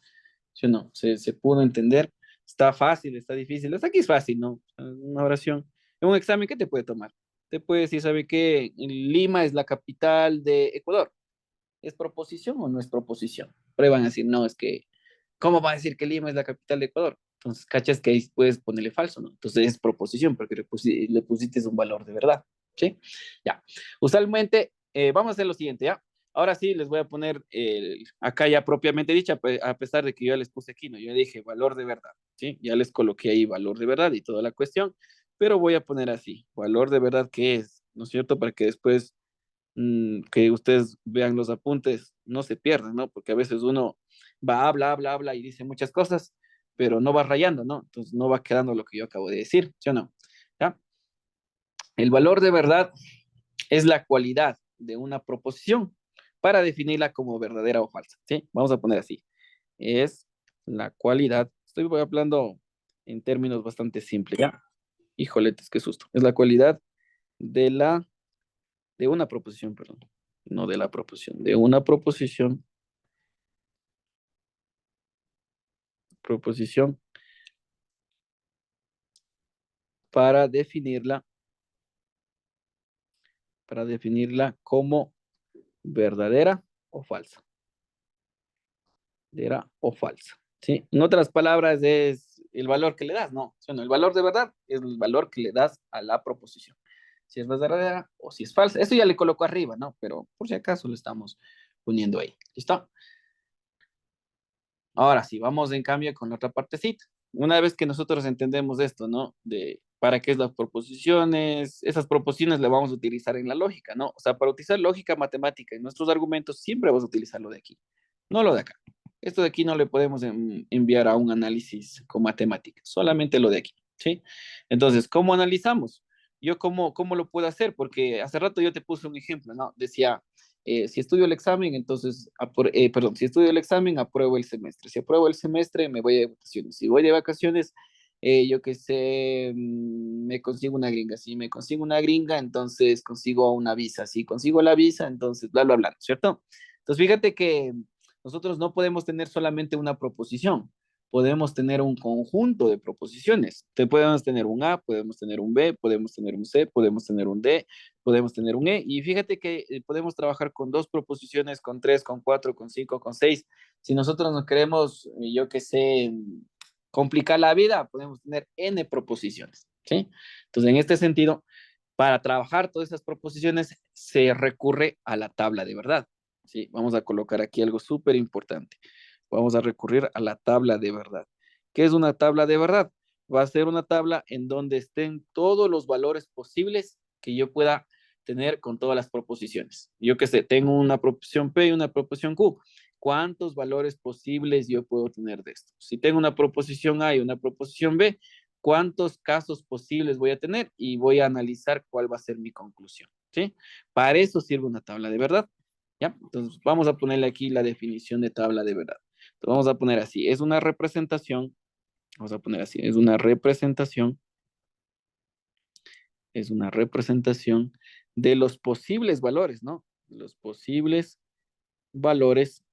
¿Sí o no? ¿Se pudo entender? ¿Está fácil? ¿Está difícil? Hasta aquí es fácil, ¿no? Una oración. En un examen, ¿qué te puede tomar? Te puede decir, ¿sabe qué? Lima es la capital de Ecuador. ¿Es proposición o no es proposición? Pero ahí van a decir, no, es que, ¿cómo va a decir que Lima es la capital de Ecuador? Entonces, cachas que ahí puedes ponerle falso, ¿no? Entonces es proposición porque le pusiste un valor de verdad, ¿sí? Ya. Usualmente, vamos a hacer lo siguiente, ¿ya? Ahora sí, les voy a poner acá ya propiamente dicha, a pesar de que yo ya les puse aquí, ¿no? Yo dije valor de verdad, ¿sí? Ya les coloqué ahí valor de verdad y toda la cuestión, pero voy a poner así, valor de verdad, ¿qué es? ¿No es cierto? Para que después que ustedes vean los apuntes, no se pierdan, ¿no? Porque a veces uno va, habla y dice muchas cosas, pero no va rayando, ¿no? Entonces no va quedando lo que yo acabo de decir, ¿sí o no? ¿Ya? El valor de verdad es la cualidad de una proposición para definirla como verdadera o falsa, ¿sí? Vamos a poner así. Es la cualidad, estoy hablando en términos bastante simples, ¿ya? Híjoletes, qué susto. Es la cualidad de de una proposición, perdón. No de la proposición, de una proposición para definirla como verdadera o falsa. Verdadera o falsa. ¿Sí? En otras palabras, es el valor que le das, no. Bueno, el valor de verdad es el valor que le das a la proposición. Si es verdadera o si es falsa. Eso ya le coloco arriba, ¿no? Pero por si acaso lo estamos poniendo ahí. ¿Listo? Ahora sí, vamos en cambio con la otra partecita. Una vez que nosotros entendemos esto, ¿no? De para qué es las proposiciones, esas proposiciones las vamos a utilizar en la lógica, ¿no? O sea, para utilizar lógica matemática en nuestros argumentos, siempre vamos a utilizar lo de aquí, no lo de acá. Esto de aquí no le podemos enviar a un análisis con matemáticas, solamente lo de aquí, ¿sí? Entonces, ¿cómo analizamos? Yo, ¿cómo lo puedo hacer? Porque hace rato yo te puse un ejemplo, ¿no? Decía, si estudio el examen, entonces, perdón, si estudio el examen, apruebo el semestre. Si apruebo el semestre, me voy de vacaciones. Si voy de vacaciones, yo qué sé, me consigo una gringa. Si me consigo una gringa, entonces consigo una visa. Si consigo la visa, entonces bla, bla, bla, ¿cierto? Entonces, fíjate que nosotros no podemos tener solamente una proposición. Podemos tener un conjunto de proposiciones. Podemos tener un A, podemos tener un B, podemos tener un C, podemos tener un D, podemos tener un E. Y fíjate que podemos trabajar con dos proposiciones, con tres, con cuatro, con cinco, con seis. Si nosotros nos queremos, yo qué sé, complicar la vida, podemos tener N proposiciones, ¿sí? Entonces, en este sentido, para trabajar todas esas proposiciones, se recurre a la tabla de verdad, ¿sí? Vamos a colocar aquí algo súper importante. Vamos a recurrir a la tabla de verdad. ¿Qué es una tabla de verdad? Va a ser una tabla en donde estén todos los valores posibles que yo pueda tener con todas las proposiciones. Yo qué sé, tengo una proposición P y una proposición Q. ¿Cuántos valores posibles yo puedo tener de esto? Si tengo una proposición A y una proposición B, ¿cuántos casos posibles voy a tener? Y voy a analizar cuál va a ser mi conclusión, ¿sí? Para eso sirve una tabla de verdad, ¿ya? Entonces, vamos a ponerle aquí la definición de tabla de verdad. Entonces, vamos a poner así, es una representación, vamos a poner así, es una representación de los posibles valores, ¿no? Los posibles valores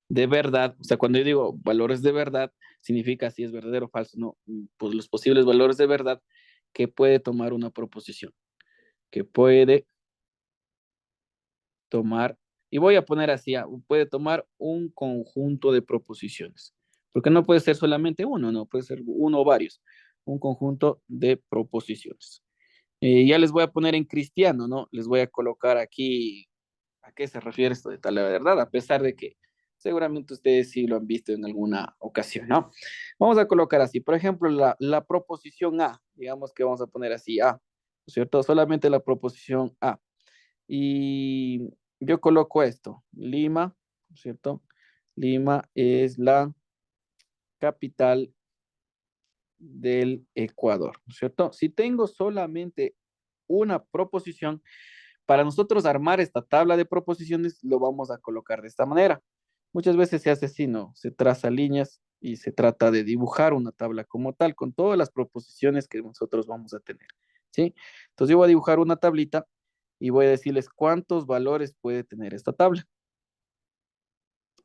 de verdad, o sea, cuando yo digo valores de verdad, significa si es verdadero o falso, ¿no? Pues los posibles valores de verdad que puede tomar una proposición, que puede tomar, y voy a poner así, puede tomar un conjunto de proposiciones, porque no puede ser solamente uno, no, puede ser uno o varios, un conjunto de proposiciones. Ya les voy a poner en cristiano, ¿no? Les voy a colocar aquí a qué se refiere esto de tal verdad, a pesar de que seguramente ustedes sí lo han visto en alguna ocasión, ¿no? Vamos a colocar así, por ejemplo, la proposición A, digamos que vamos a poner así A, ¿no es cierto? Solamente la proposición A. Y yo coloco esto, Lima, ¿no es cierto? Lima es la capital del Ecuador, ¿no es cierto? Si tengo solamente una proposición, para nosotros armar esta tabla de proposiciones, lo vamos a colocar de esta manera. Muchas veces se hace así, ¿no? Se traza líneas y se trata de dibujar una tabla como tal, con todas las proposiciones que nosotros vamos a tener, ¿sí? Entonces yo voy a dibujar una tablita y voy a decirles cuántos valores puede tener esta tabla.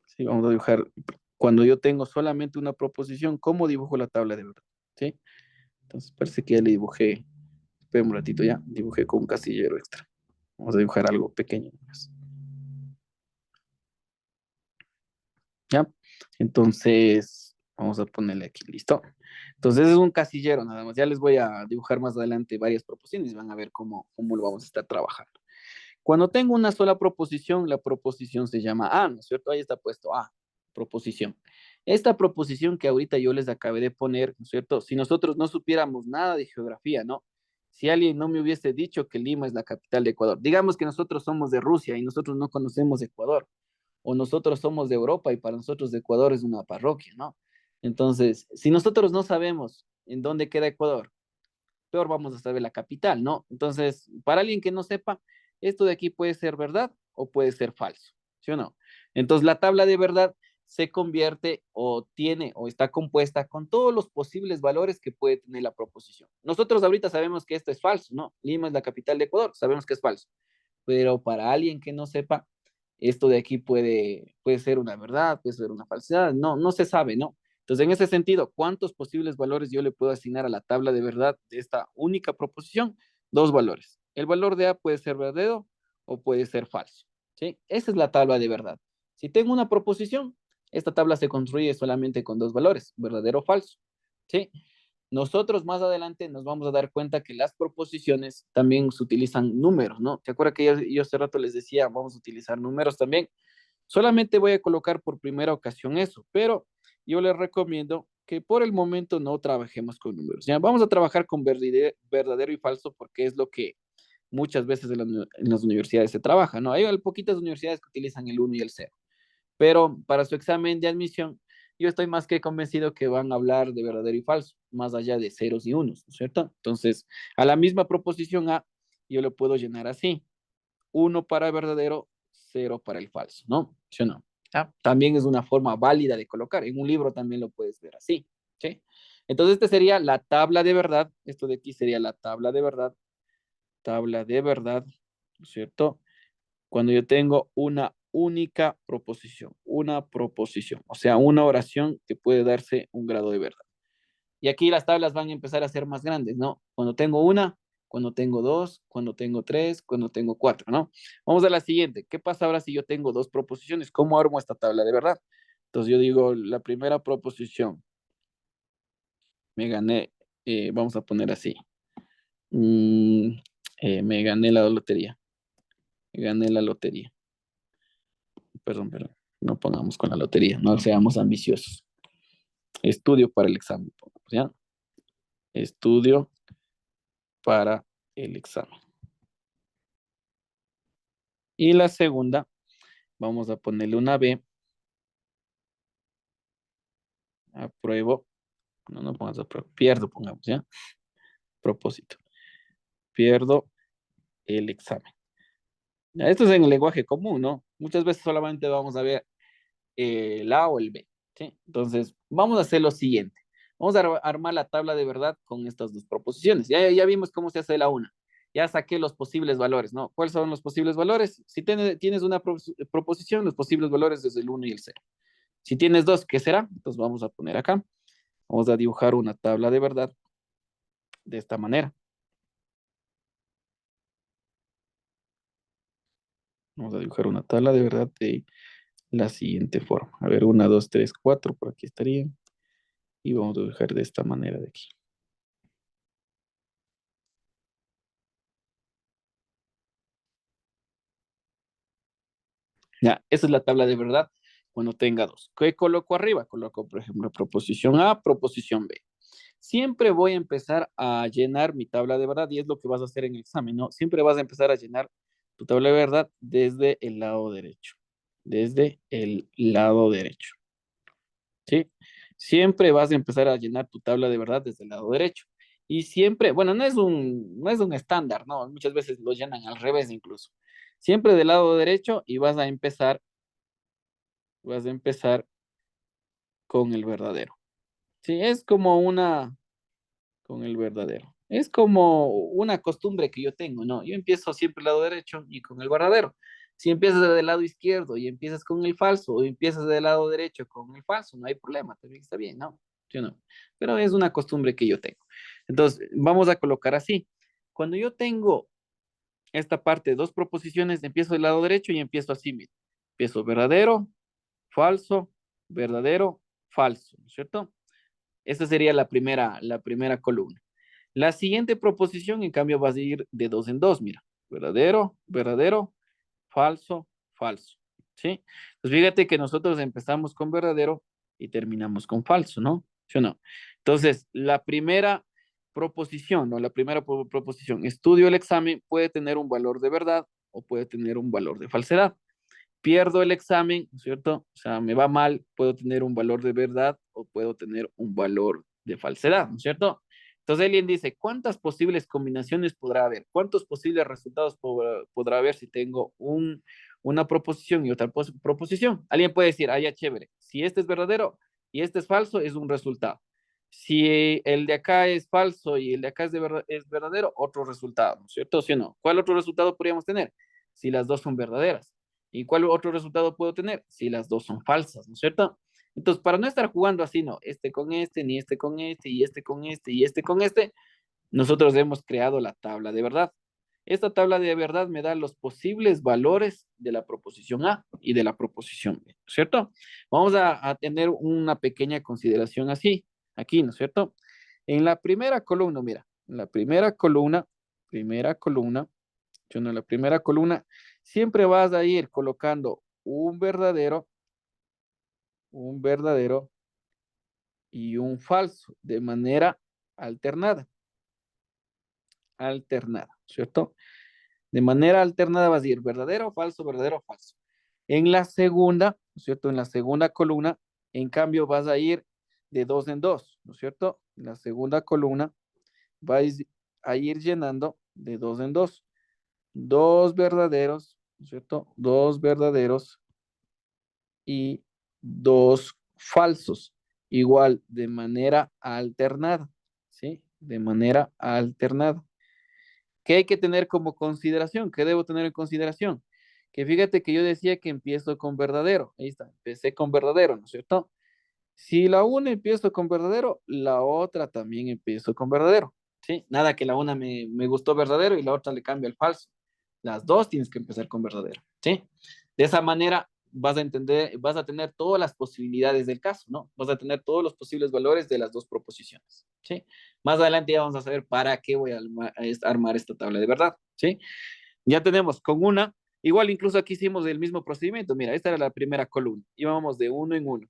Sí, vamos a dibujar, cuando yo tengo solamente una proposición, ¿cómo dibujo la tabla de verdad? ¿Sí? Entonces parece que ya le dibujé, espera un ratito ya, dibujé con un casillero extra. Vamos a dibujar algo pequeño más. ¿Ya? Entonces, vamos a ponerle aquí, listo. Entonces es un casillero nada más. Ya les voy a dibujar más adelante varias proposiciones y van a ver cómo lo vamos a estar trabajando. Cuando tengo una sola proposición, la proposición se llama A, ¿no es cierto? Ahí está puesto A, proposición. Esta proposición que ahorita yo les acabé de poner, ¿no es cierto? Si nosotros no supiéramos nada de geografía, ¿no? Si alguien no me hubiese dicho que Lima es la capital de Ecuador, digamos que nosotros somos de Rusia y nosotros no conocemos Ecuador, o nosotros somos de Europa y para nosotros Ecuador es una parroquia, ¿no? Entonces, si nosotros no sabemos en dónde queda Ecuador, peor vamos a saber la capital, ¿no? Entonces, para alguien que no sepa, esto de aquí puede ser verdad o puede ser falso, ¿sí o no? Entonces, la tabla de verdad se convierte o tiene o está compuesta con todos los posibles valores que puede tener la proposición. Nosotros ahorita sabemos que esto es falso, ¿no? Lima es la capital de Ecuador, sabemos que es falso, pero para alguien que no sepa, esto de aquí puede ser una verdad, puede ser una falsedad, no se sabe, ¿no? Entonces, en ese sentido, ¿cuántos posibles valores yo le puedo asignar a la tabla de verdad de esta única proposición? Dos valores. El valor de A puede ser verdadero o puede ser falso, ¿sí? Esa es la tabla de verdad. Si tengo una proposición, esta tabla se construye solamente con dos valores, verdadero o falso, ¿sí? Nosotros más adelante nos vamos a dar cuenta que las proposiciones también se utilizan números, ¿no? ¿Te acuerdas que yo hace rato les decía, vamos a utilizar números también? Solamente voy a colocar por primera ocasión eso, pero yo les recomiendo que por el momento no trabajemos con números. Ya vamos a trabajar con verdadero y falso porque es lo que muchas veces en las universidades se trabaja, ¿no? Hay poquitas universidades que utilizan el uno y el 0, pero para su examen de admisión, yo estoy más que convencido que van a hablar de verdadero y falso, más allá de ceros y unos, ¿no es cierto? Entonces, a la misma proposición A, yo lo puedo llenar así: uno para el verdadero, cero para el falso, ¿no? ¿Sí o no? ¿Ah? También es una forma válida de colocar. En un libro también lo puedes ver así, ¿sí? Entonces, esta sería la tabla de verdad. Esto de aquí sería la tabla de verdad, ¿no es cierto? Cuando yo tengo una única proposición, o sea, una oración que puede darse un grado de verdad. Y aquí las tablas van a empezar a ser más grandes, ¿no? Cuando tengo una, cuando tengo dos, cuando tengo tres, cuando tengo cuatro, ¿no? Vamos a la siguiente. ¿Qué pasa ahora si yo tengo dos proposiciones? ¿Cómo armo esta tabla de verdad? Entonces yo digo, la primera proposición, me gané, vamos a poner así, mm, me gané la lotería, me gané la lotería. Perdón, no pongamos con la lotería, no seamos ambiciosos. Estudio para el examen, pongamos, ¿ya? Estudio para el examen. Y la segunda, vamos a ponerle una B. Apruebo. No pongas apruebo. Pierdo, pongamos, ¿ya? Propósito. Pierdo el examen. Ya, esto es en el lenguaje común, ¿no? Muchas veces solamente vamos a ver el A o el B, ¿sí? Entonces, vamos a hacer lo siguiente. Vamos a armar la tabla de verdad con estas dos proposiciones. Ya vimos cómo se hace la una. Ya saqué los posibles valores, ¿no? ¿Cuáles son los posibles valores? Si tienes una proposición, los posibles valores es el 1 y el 0. Si tienes dos, ¿qué será? Entonces vamos a poner acá. Vamos a dibujar una tabla de verdad de esta manera. Vamos a dibujar una tabla de verdad de la siguiente forma. A ver, 1, 2, 3, 4, por aquí estaría. Y vamos a dibujar de esta manera de aquí. Ya, esa es la tabla de verdad cuando tenga dos. ¿Qué coloco arriba? Coloco, por ejemplo, proposición A, proposición B. Siempre voy a empezar a llenar mi tabla de verdad y es lo que vas a hacer en el examen, ¿no? Siempre vas a empezar a llenar tu tabla de verdad desde el lado derecho. Desde el lado derecho. ¿Sí? Siempre vas a empezar a llenar tu tabla de verdad desde el lado derecho. Y siempre, bueno, no es un estándar, ¿no? Muchas veces lo llenan al revés incluso. Siempre del lado derecho y vas a empezar con el verdadero. Sí, es como con el verdadero. Es como una costumbre que yo tengo, ¿no? Yo empiezo siempre del lado derecho y con el verdadero. Si empiezas del lado izquierdo y empiezas con el falso, o empiezas del lado derecho con el falso, no hay problema, también está bien, ¿no? ¿Sí o no? Pero es una costumbre que yo tengo. Entonces, vamos a colocar así. Cuando yo tengo esta parte, dos proposiciones, empiezo del lado derecho y empiezo así, mira. Empiezo falso, verdadero, falso, ¿no es cierto? Esta sería la primera columna. La siguiente proposición, en cambio, va a ir de dos en dos, mira. Verdadero, verdadero, falso, falso. ¿Sí? Pues fíjate que nosotros empezamos con verdadero y terminamos con falso, ¿no? ¿Sí o no? Entonces, la primera proposición, ¿no? La primera proposición, estudio el examen, puede tener un valor de verdad o puede tener un valor de falsedad. Pierdo el examen, ¿no es cierto? O sea, me va mal, puedo tener un valor de verdad o puedo tener un valor de falsedad, ¿no es cierto? Entonces alguien dice, ¿cuántas posibles combinaciones podrá haber? ¿Cuántos posibles resultados podrá haber si tengo una proposición y otra proposición? Alguien puede decir, ah, ya chévere, si este es verdadero y este es falso, es un resultado. Si el de acá es falso y el de acá es verdadero, otro resultado, ¿no es cierto? ¿Sí o no? ¿Cuál otro resultado podríamos tener? Si las dos son verdaderas. ¿Y cuál otro resultado puedo tener? Si las dos son falsas, ¿no es cierto? Entonces, para no estar jugando así, no, este con este, ni este con este, y este con este, y este con este, nosotros hemos creado la tabla de verdad. Esta tabla de verdad me da los posibles valores de la proposición A y de la proposición B, ¿no es cierto? Vamos a tener una pequeña consideración así, aquí, ¿no es cierto? En la primera columna, mira, en la primera columna, yo no, en la primera columna, siempre vas a ir colocando un verdadero y un falso de manera alternada, alternada, ¿cierto? De manera alternada vas a ir verdadero, falso. En la segunda, ¿no es cierto? En la segunda columna, en cambio, vas a ir de dos en dos, ¿no es cierto? En la segunda columna vais a ir llenando de dos en dos. Dos verdaderos, ¿no es cierto? Dos verdaderos y dos falsos, igual de manera alternada, ¿sí? De manera alternada. ¿Qué hay que tener como consideración? ¿Qué debo tener en consideración? Que fíjate que yo decía que empiezo con verdadero. Ahí está, empecé con verdadero, ¿no es cierto? Si la una empiezo con verdadero, la otra también empiezo con verdadero, ¿sí? Nada que la una me gustó verdadero y la otra le cambia el falso. Las dos tienes que empezar con verdadero, ¿sí? De esa manera vas a entender, vas a tener todas las posibilidades del caso, ¿no? Vas a tener todos los posibles valores de las dos proposiciones, ¿sí? Más adelante ya vamos a saber para qué voy a armar esta tabla de verdad, ¿sí? Ya tenemos con una, igual incluso aquí hicimos el mismo procedimiento. Mira, esta era la primera columna. Íbamos de uno en uno,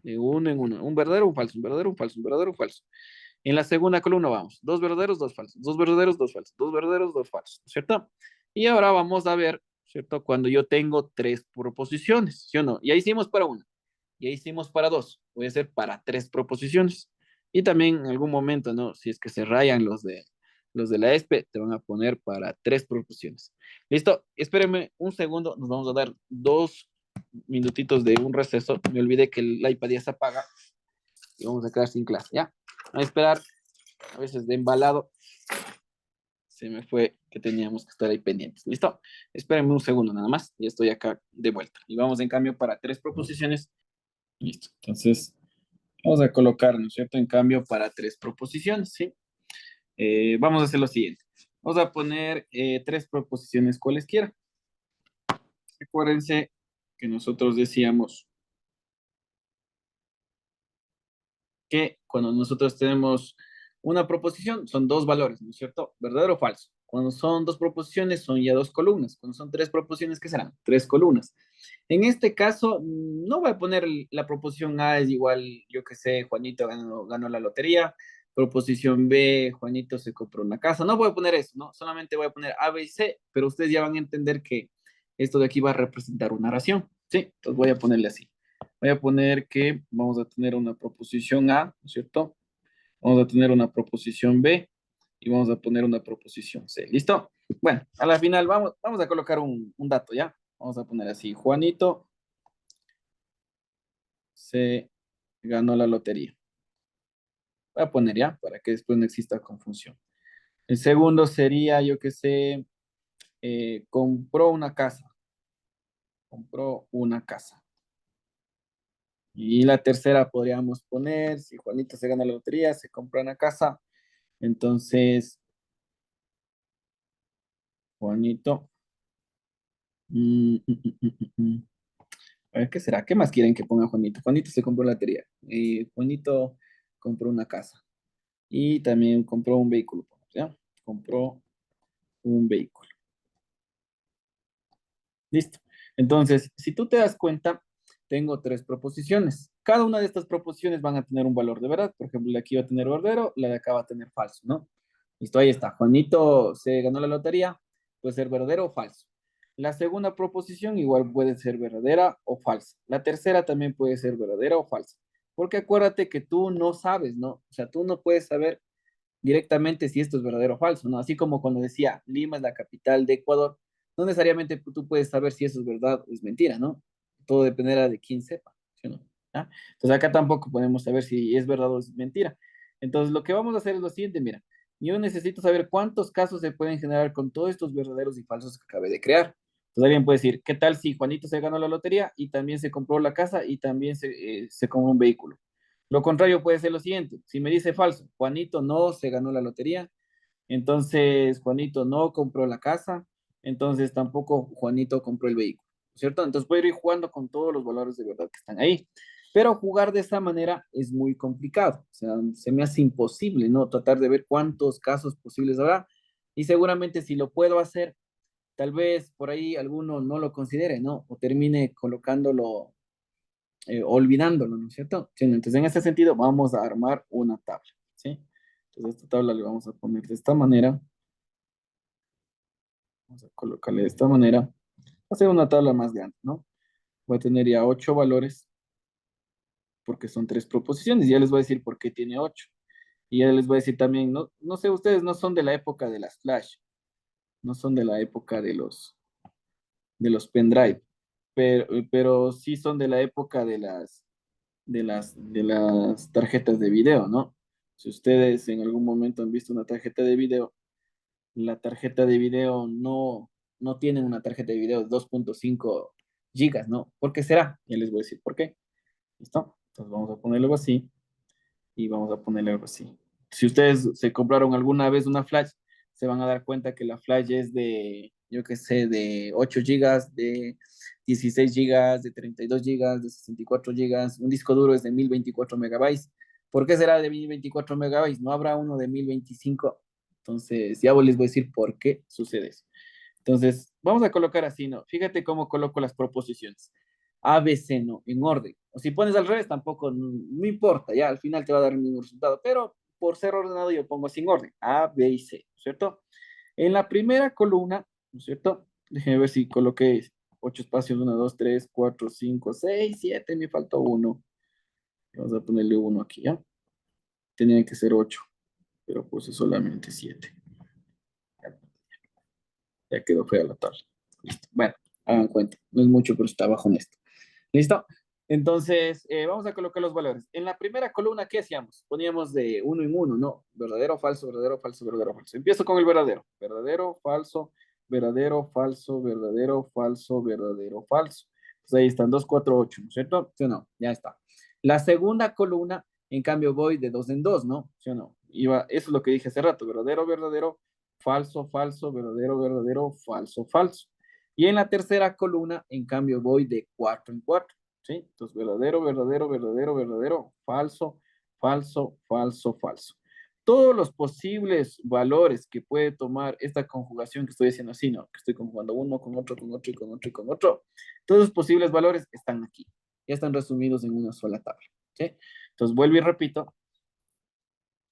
de uno en uno. Un verdadero, un falso, un verdadero, un falso, un verdadero, un falso. En la segunda columna vamos, dos verdaderos, dos falsos, dos verdaderos, dos falsos, dos verdaderos, dos falsos, ¿cierto? Y ahora vamos a ver, ¿cierto? Cuando yo tengo tres proposiciones, ¿sí o no? Ya hicimos para una, ya hicimos para dos, voy a hacer para tres proposiciones. Y también en algún momento, ¿no? Si es que se rayan los de la ESPE, te van a poner para tres proposiciones. ¿Listo? Espérenme un segundo, nos vamos a dar 2 minutitos de un receso. Me olvidé que el iPad ya se apaga y vamos a quedar sin clase, ¿ya? A esperar, a veces de embalado, se me fue que teníamos que estar ahí pendientes. ¿Listo? Espérenme un segundo nada más y estoy acá de vuelta. Y vamos en cambio para tres proposiciones. Listo. Entonces, vamos a colocar, ¿no es cierto? En cambio para tres proposiciones, ¿sí? Vamos a hacer lo siguiente. Vamos a poner tres proposiciones cualesquiera. Acuérdense que nosotros decíamos que cuando nosotros tenemos una proposición son dos valores, ¿no es cierto? ¿Verdadero o falso? Cuando son dos proposiciones son ya dos columnas. Cuando son tres proposiciones, ¿qué serán? Tres columnas. En este caso, no voy a poner la proposición A es igual, yo que sé, Juanito ganó la lotería. Proposición B, Juanito se compró una casa. No voy a poner eso, ¿no? Solamente voy a poner A, B y C, pero ustedes ya van a entender que esto de aquí va a representar una oración, ¿sí? Entonces voy a ponerle así. Voy a poner que vamos a tener una proposición A, ¿no es cierto? Vamos a tener una proposición B y vamos a poner una proposición C. ¿Listo? Bueno, a la final vamos a colocar un dato, ¿ya? Vamos a poner así, Juanito se ganó la lotería. Voy a poner ya, para que después no exista confusión. El segundo sería, yo que sé, compró una casa. Compró una casa. Y la tercera podríamos poner, si Juanito se gana la lotería, se compra una casa. Entonces, Juanito. A ver, ¿qué será? ¿Qué más quieren que ponga Juanito? Juanito se compró la lotería. Juanito compró una casa. Y también compró un vehículo, ¿ya? Compró un vehículo. Listo. Entonces, si tú te das cuenta, tengo tres proposiciones. Cada una de estas proposiciones van a tener un valor de verdad. Por ejemplo, la de aquí va a tener verdadero, la de acá va a tener falso, ¿no? Listo, ahí está. Juanito se ganó la lotería, puede ser verdadero o falso. La segunda proposición igual puede ser verdadera o falsa. La tercera también puede ser verdadera o falsa. Porque acuérdate que tú no sabes, ¿no? O sea, tú no puedes saber directamente si esto es verdadero o falso, ¿no? Así como cuando decía Lima es la capital de Ecuador, no necesariamente tú puedes saber si eso es verdad o es mentira, ¿no? Todo dependerá de quién sepa, ¿sí o no? ¿Ah? Entonces acá tampoco podemos saber si es verdad o es mentira. Entonces lo que vamos a hacer es lo siguiente, mira, yo necesito saber cuántos casos se pueden generar con todos estos verdaderos y falsos que acabé de crear. Entonces alguien puede decir, ¿qué tal si Juanito se ganó la lotería y también se compró la casa y también se compró un vehículo? Lo contrario puede ser lo siguiente, si me dice falso, Juanito no se ganó la lotería, entonces Juanito no compró la casa, entonces tampoco Juanito compró el vehículo, ¿cierto? Entonces puedo ir jugando con todos los valores de verdad que están ahí, pero jugar de esta manera es muy complicado, o sea, se me hace imposible, ¿no? Tratar de ver cuántos casos posibles habrá y seguramente si lo puedo hacer, tal vez por ahí alguno no lo considere, ¿no? O termine colocándolo olvidándolo, ¿no es cierto? Sí, entonces, en ese sentido, vamos a armar una tabla, ¿sí? Entonces, esta tabla le vamos a poner de esta manera, vamos a colocarle de esta manera, va a ser una tabla más grande, ¿no? Voy a tener ya 8 valores, porque son tres proposiciones, y ya les voy a decir por qué tiene 8. Y ya les voy a decir también, no, no sé, ustedes no son de la época de las flash, no son de la época de los pendrive, pero sí son de la época de las tarjetas de video, ¿no? Si ustedes en algún momento han visto una tarjeta de video, la tarjeta de video no tiene una tarjeta de video de 2.5 gigas, ¿no? ¿Por qué será? Ya les voy a decir por qué. ¿Listo? Entonces vamos a ponerlo así y vamos a ponerle algo así. Si ustedes se compraron alguna vez una flash, se van a dar cuenta que la flash es de, yo qué sé, de 8 gigas, de 16 gigas, de 32 gigas, de 64 gigas. Un disco duro es de 1024 megabytes. ¿Por qué será de 1024 megabytes? ¿No habrá uno de 1025? Entonces, ya les voy a decir por qué sucede eso. Entonces, vamos a colocar así, ¿no? Fíjate cómo coloco las proposiciones. A, B, C, no, en orden. O si pones al revés, tampoco, no importa, ya al final te va a dar el mismo resultado, pero por ser ordenado yo pongo sin orden, A, B y C, ¿cierto? En la primera columna, ¿no es cierto? Déjenme ver si coloqué 8 espacios, 1, 2, 3, 4, 5, 6, 7, me falta uno. Vamos a ponerle uno aquí, ¿ya? Tenía que ser 8, pero puse solamente 7. Ya quedó fea la tabla. Listo. Bueno, hagan cuenta, no es mucho, pero está bajo en esto. ¿Listo? Entonces, vamos a colocar los valores. En la primera columna, ¿qué hacíamos? Poníamos de uno en uno, ¿no? Verdadero, falso, verdadero, falso, verdadero, falso. Empiezo con el verdadero. Verdadero, falso, verdadero, falso, verdadero, falso, verdadero, falso. Pues ahí están 2, 4, 8, ¿no es cierto? ¿Sí o no? Ya está. La segunda columna, en cambio, voy de dos en dos, ¿no? ¿Sí o no? Eso es lo que dije hace rato. Verdadero, verdadero, falso, falso, verdadero, verdadero, falso, falso. Y en la tercera columna, en cambio, voy de 4 en 4, ¿sí? Entonces, verdadero, verdadero, verdadero, verdadero, falso, falso, falso, falso. Todos los posibles valores que puede tomar esta conjugación que estoy haciendo así, ¿no? Que estoy conjugando uno con otro, con otro y con otro y con otro. Todos los posibles valores están aquí. Ya están resumidos en una sola tabla, ¿sí? Entonces, vuelvo y repito.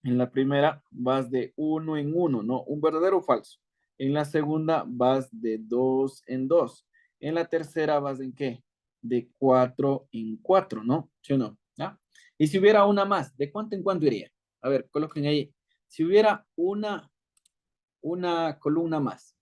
En la primera vas de uno en uno, ¿no? Un verdadero o falso. En la segunda vas de dos en dos. En la tercera vas en qué? De cuatro en cuatro, ¿no? ¿Sí o no? ¿Ah? Y si hubiera una más, ¿de cuánto en cuánto iría? A ver, coloquen ahí. Si hubiera una columna más.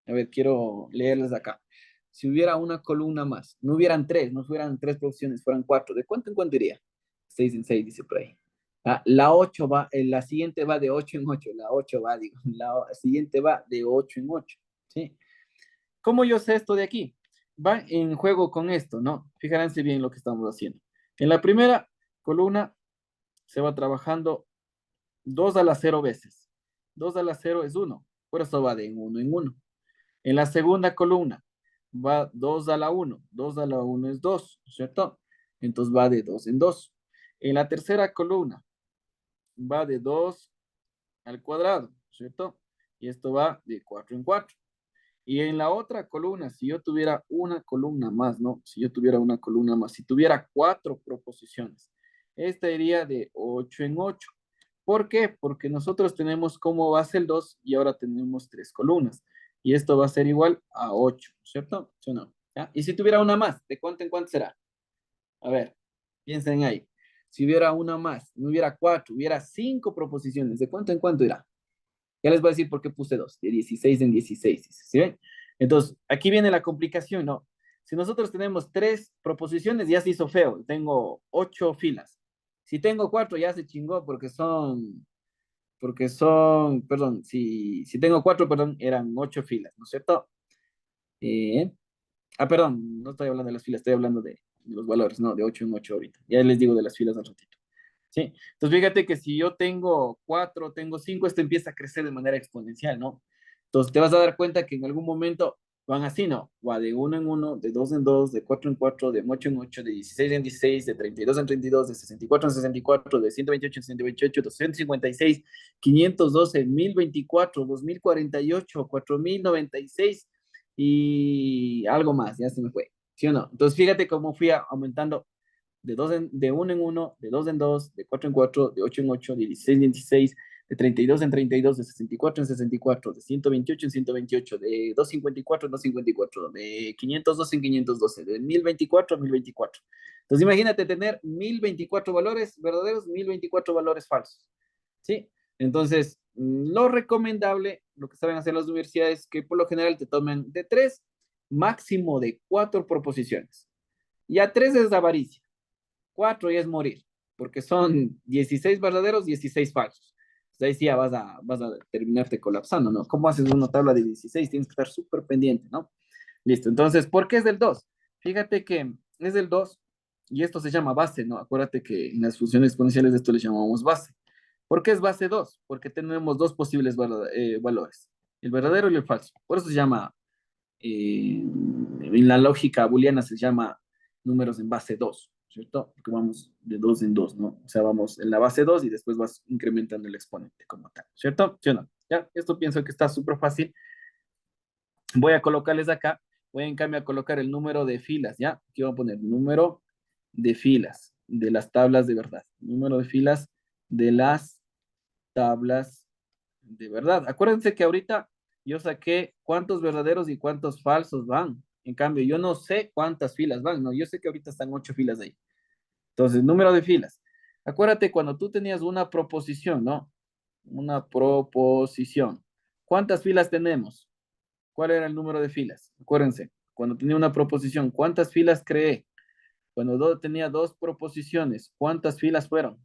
A ver, quiero leerles acá. Si hubiera una columna más, no hubieran tres, no hubieran tres posiciones, fueran cuatro, ¿de cuánto en cuánto iría? Seis en seis, dice por ahí. Ah, la 8 va, la siguiente va de 8 en 8, la 8 va, digo, la siguiente va de 8 en 8, ¿sí? ¿Cómo yo sé esto de aquí? Va en juego con esto, ¿no? Fíjense bien lo que estamos haciendo. En la primera columna se va trabajando 2 a la 0 veces. 2 a la 0 es uno, por eso va de uno en uno. En la segunda columna va 2 a la uno, 2 a la uno es 2, ¿cierto? Entonces va de 2 en 2. En la tercera columna va de 2 al cuadrado, ¿cierto? Y esto va de 4 en 4. Y en la otra columna, si yo tuviera una columna más, ¿no? Si yo tuviera una columna más, si tuviera 4 proposiciones, esta iría de 8 en 8. ¿Por qué? Porque nosotros tenemos como base el 2 y ahora tenemos 3 columnas. Y esto va a ser igual a 8, ¿cierto? ¿Sí o no? ¿Ya? Y si tuviera una más, ¿de cuánto en cuánto será? A ver, piensen ahí. Si hubiera una más, no hubiera 4, hubiera 5 proposiciones, ¿de cuánto en cuánto irá? Ya les voy a decir por qué puse 2, de 16 en 16, ¿sí ven? Entonces, aquí viene la complicación, ¿no? Si nosotros tenemos 3 proposiciones, ya se hizo feo, tengo 8 filas. Si tengo 4, ya se chingó perdón, si tengo 4, perdón, eran 8 filas, ¿no es cierto? Eh, perdón, no estoy hablando de las filas, estoy hablando de los valores, no, de 8 en 8 ahorita. Ya les digo de las filas al ratito. ¿Sí? Entonces, fíjate que si yo tengo 4, tengo 5, esto empieza a crecer de manera exponencial, ¿no? Entonces, te vas a dar cuenta que en algún momento van así, ¿no? Va de 1 en 1, de 2 en 2, de 4 en 4, de 8 en 8, de 16 en 16, de 32 en 32, de 64 en 64, de 128 en 128, 256, 512, 1024, 2048, 4096 y algo más, ya se me fue. ¿Sí o no? Entonces, fíjate cómo fui aumentando de 1 en 1, de 2 en 2, de 4 en 4, de 8 en 8, de 16 en 16, de 32 en 32, de 64 en 64, de 128 en 128, de 254 en 254, de 512 en 512, de 1024 en 1024. Entonces imagínate tener 1024 valores verdaderos, 1024 valores falsos. ¿Sí? Entonces, lo recomendable, lo que saben hacer las universidades, es que por lo general te tomen de 3, máximo de 4 proposiciones. Ya 3 es avaricia. 4 ya es morir, porque son 16 verdaderos, 16 falsos. Entonces ahí sí ya vas a terminarte colapsando, ¿no? ¿Cómo haces una tabla de 16? Tienes que estar súper pendiente, ¿no? Listo, entonces, ¿por qué es del 2? Fíjate que es del 2 y esto se llama base, ¿no? Acuérdate que en las funciones exponenciales de esto le llamamos base. ¿Por qué es base 2? Porque tenemos dos posibles valores, el verdadero y el falso. Por eso se llama, en la lógica booleana se llama números en base 2, ¿cierto? Porque vamos de 2 en 2, ¿no? O sea, vamos en la base 2 y después vas incrementando el exponente como tal, ¿cierto? ¿Sí o no? Ya, esto pienso que está súper fácil. Voy a colocarles acá, voy en cambio a colocar el número de filas, ¿ya? Aquí voy a poner número de filas de las tablas de verdad. Número de filas de las tablas de verdad. Acuérdense que ahorita yo saqué cuántos verdaderos y cuántos falsos van. En cambio, yo no sé cuántas filas van, ¿no? Yo sé que ahorita están 8 filas ahí. Entonces, número de filas. Acuérdate cuando tú tenías una proposición, ¿no? Una proposición. ¿Cuántas filas tenemos? ¿Cuál era el número de filas? Acuérdense, cuando tenía una proposición, ¿cuántas filas creé? Cuando tenía 2 proposiciones, ¿cuántas filas fueron?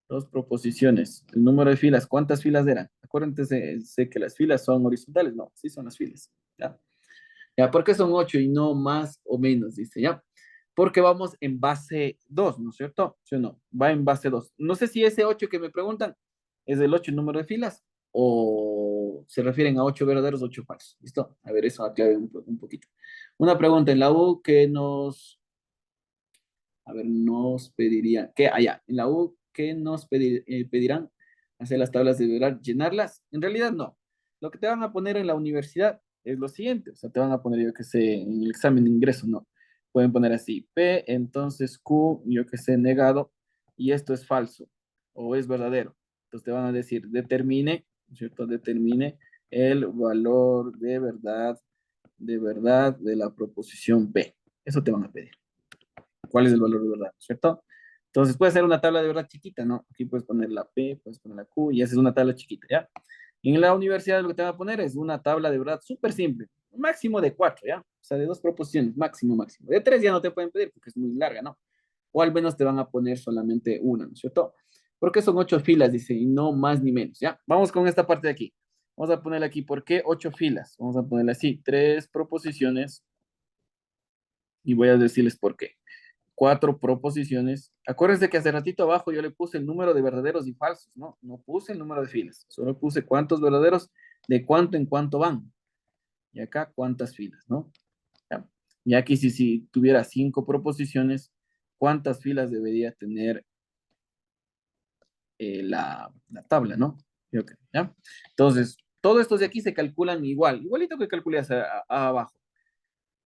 2 proposiciones. El número de filas, ¿cuántas filas eran? Acuérdense, sé que las filas son horizontales, no, sí son las filas. ¿Ya? ¿Ya? ¿Por qué son 8 y no más o menos? Dice, ¿ya? Porque vamos en base 2, ¿no es cierto? ¿Sí o no? Va en base 2. No sé si ese 8 que me preguntan es el 8 número de filas o se refieren a 8 verdaderos, 8 falsos. ¿Listo? A ver, eso aclare un poquito. Una pregunta en la U que nos pediría, ¿qué allá? En la U, ¿qué nos pedirán? Hacer las tablas de verdad, llenarlas. En realidad no. Lo que te van a poner en la universidad es lo siguiente, o sea, te van a poner, yo que sé, en el examen de ingreso, no. Pueden poner así, P, entonces Q, yo que sé, negado, y esto es falso, o es verdadero. Entonces te van a decir, determine, ¿no es cierto? Determine el valor de verdad de la proposición P. Eso te van a pedir cuál es el valor de verdad, ¿cierto? Entonces puede ser una tabla de verdad chiquita, ¿no? Aquí puedes poner la P, puedes poner la Q y haces una tabla chiquita, ¿ya? Y en la universidad lo que te van a poner es una tabla de verdad súper simple, un máximo de 4, ¿ya? O sea, de 2 proposiciones, máximo, máximo. De 3 ya no te pueden pedir porque es muy larga, ¿no? O al menos te van a poner solamente una, ¿no es cierto? Porque son 8 filas, dice, y no más ni menos, ¿ya? Vamos con esta parte de aquí. Vamos a ponerle aquí, ¿por qué 8 filas? Vamos a ponerle así, 3 proposiciones y voy a decirles por qué. 4 proposiciones. Acuérdense que hace ratito abajo yo le puse el número de verdaderos y falsos, ¿no? No puse el número de filas, solo puse cuántos verdaderos, de cuánto en cuánto van. Y acá cuántas filas, ¿no? Ya. Y aquí si tuviera 5 proposiciones, ¿cuántas filas debería tener la tabla, ¿no? ¿Ya? Entonces, Todos estos de aquí se calculan igual, igualito que calculé abajo,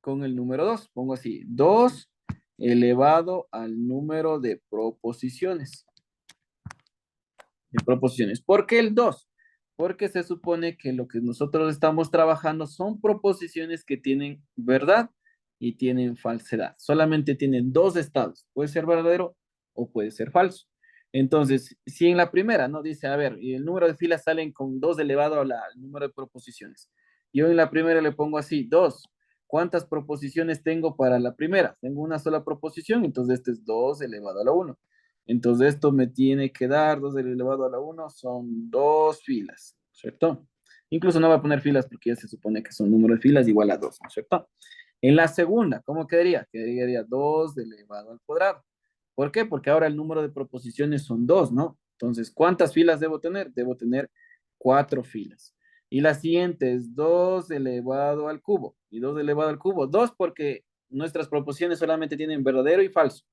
con el número 2. Pongo así, 2 elevado al número de proposiciones. ¿Por qué el 2? Porque se supone que lo que nosotros estamos trabajando son proposiciones que tienen verdad y tienen falsedad. Solamente tienen dos estados. Puede ser verdadero o puede ser falso. Entonces, si en la primera, ¿no? Dice, a ver, y el número de filas salen con 2 elevado al número de proposiciones. Yo en la primera le pongo así, 2. ¿Cuántas proposiciones tengo para la primera? Tengo una sola proposición, entonces este es 2 elevado a la 1. Entonces esto me tiene que dar 2 elevado a la 1, son dos filas, ¿cierto? Incluso no voy a poner filas porque ya se supone que son número de filas igual a 2, ¿no es cierto? En la segunda, ¿cómo quedaría? Quedaría 2 elevado al cuadrado. ¿Por qué? Porque ahora el número de proposiciones son 2, ¿no? Entonces, ¿cuántas filas debo tener? Debo tener 4 filas. Y la siguiente es 2 elevado al cubo. ¿Y 2 elevado al cubo? 2 porque nuestras proposiciones solamente tienen verdadero y falso.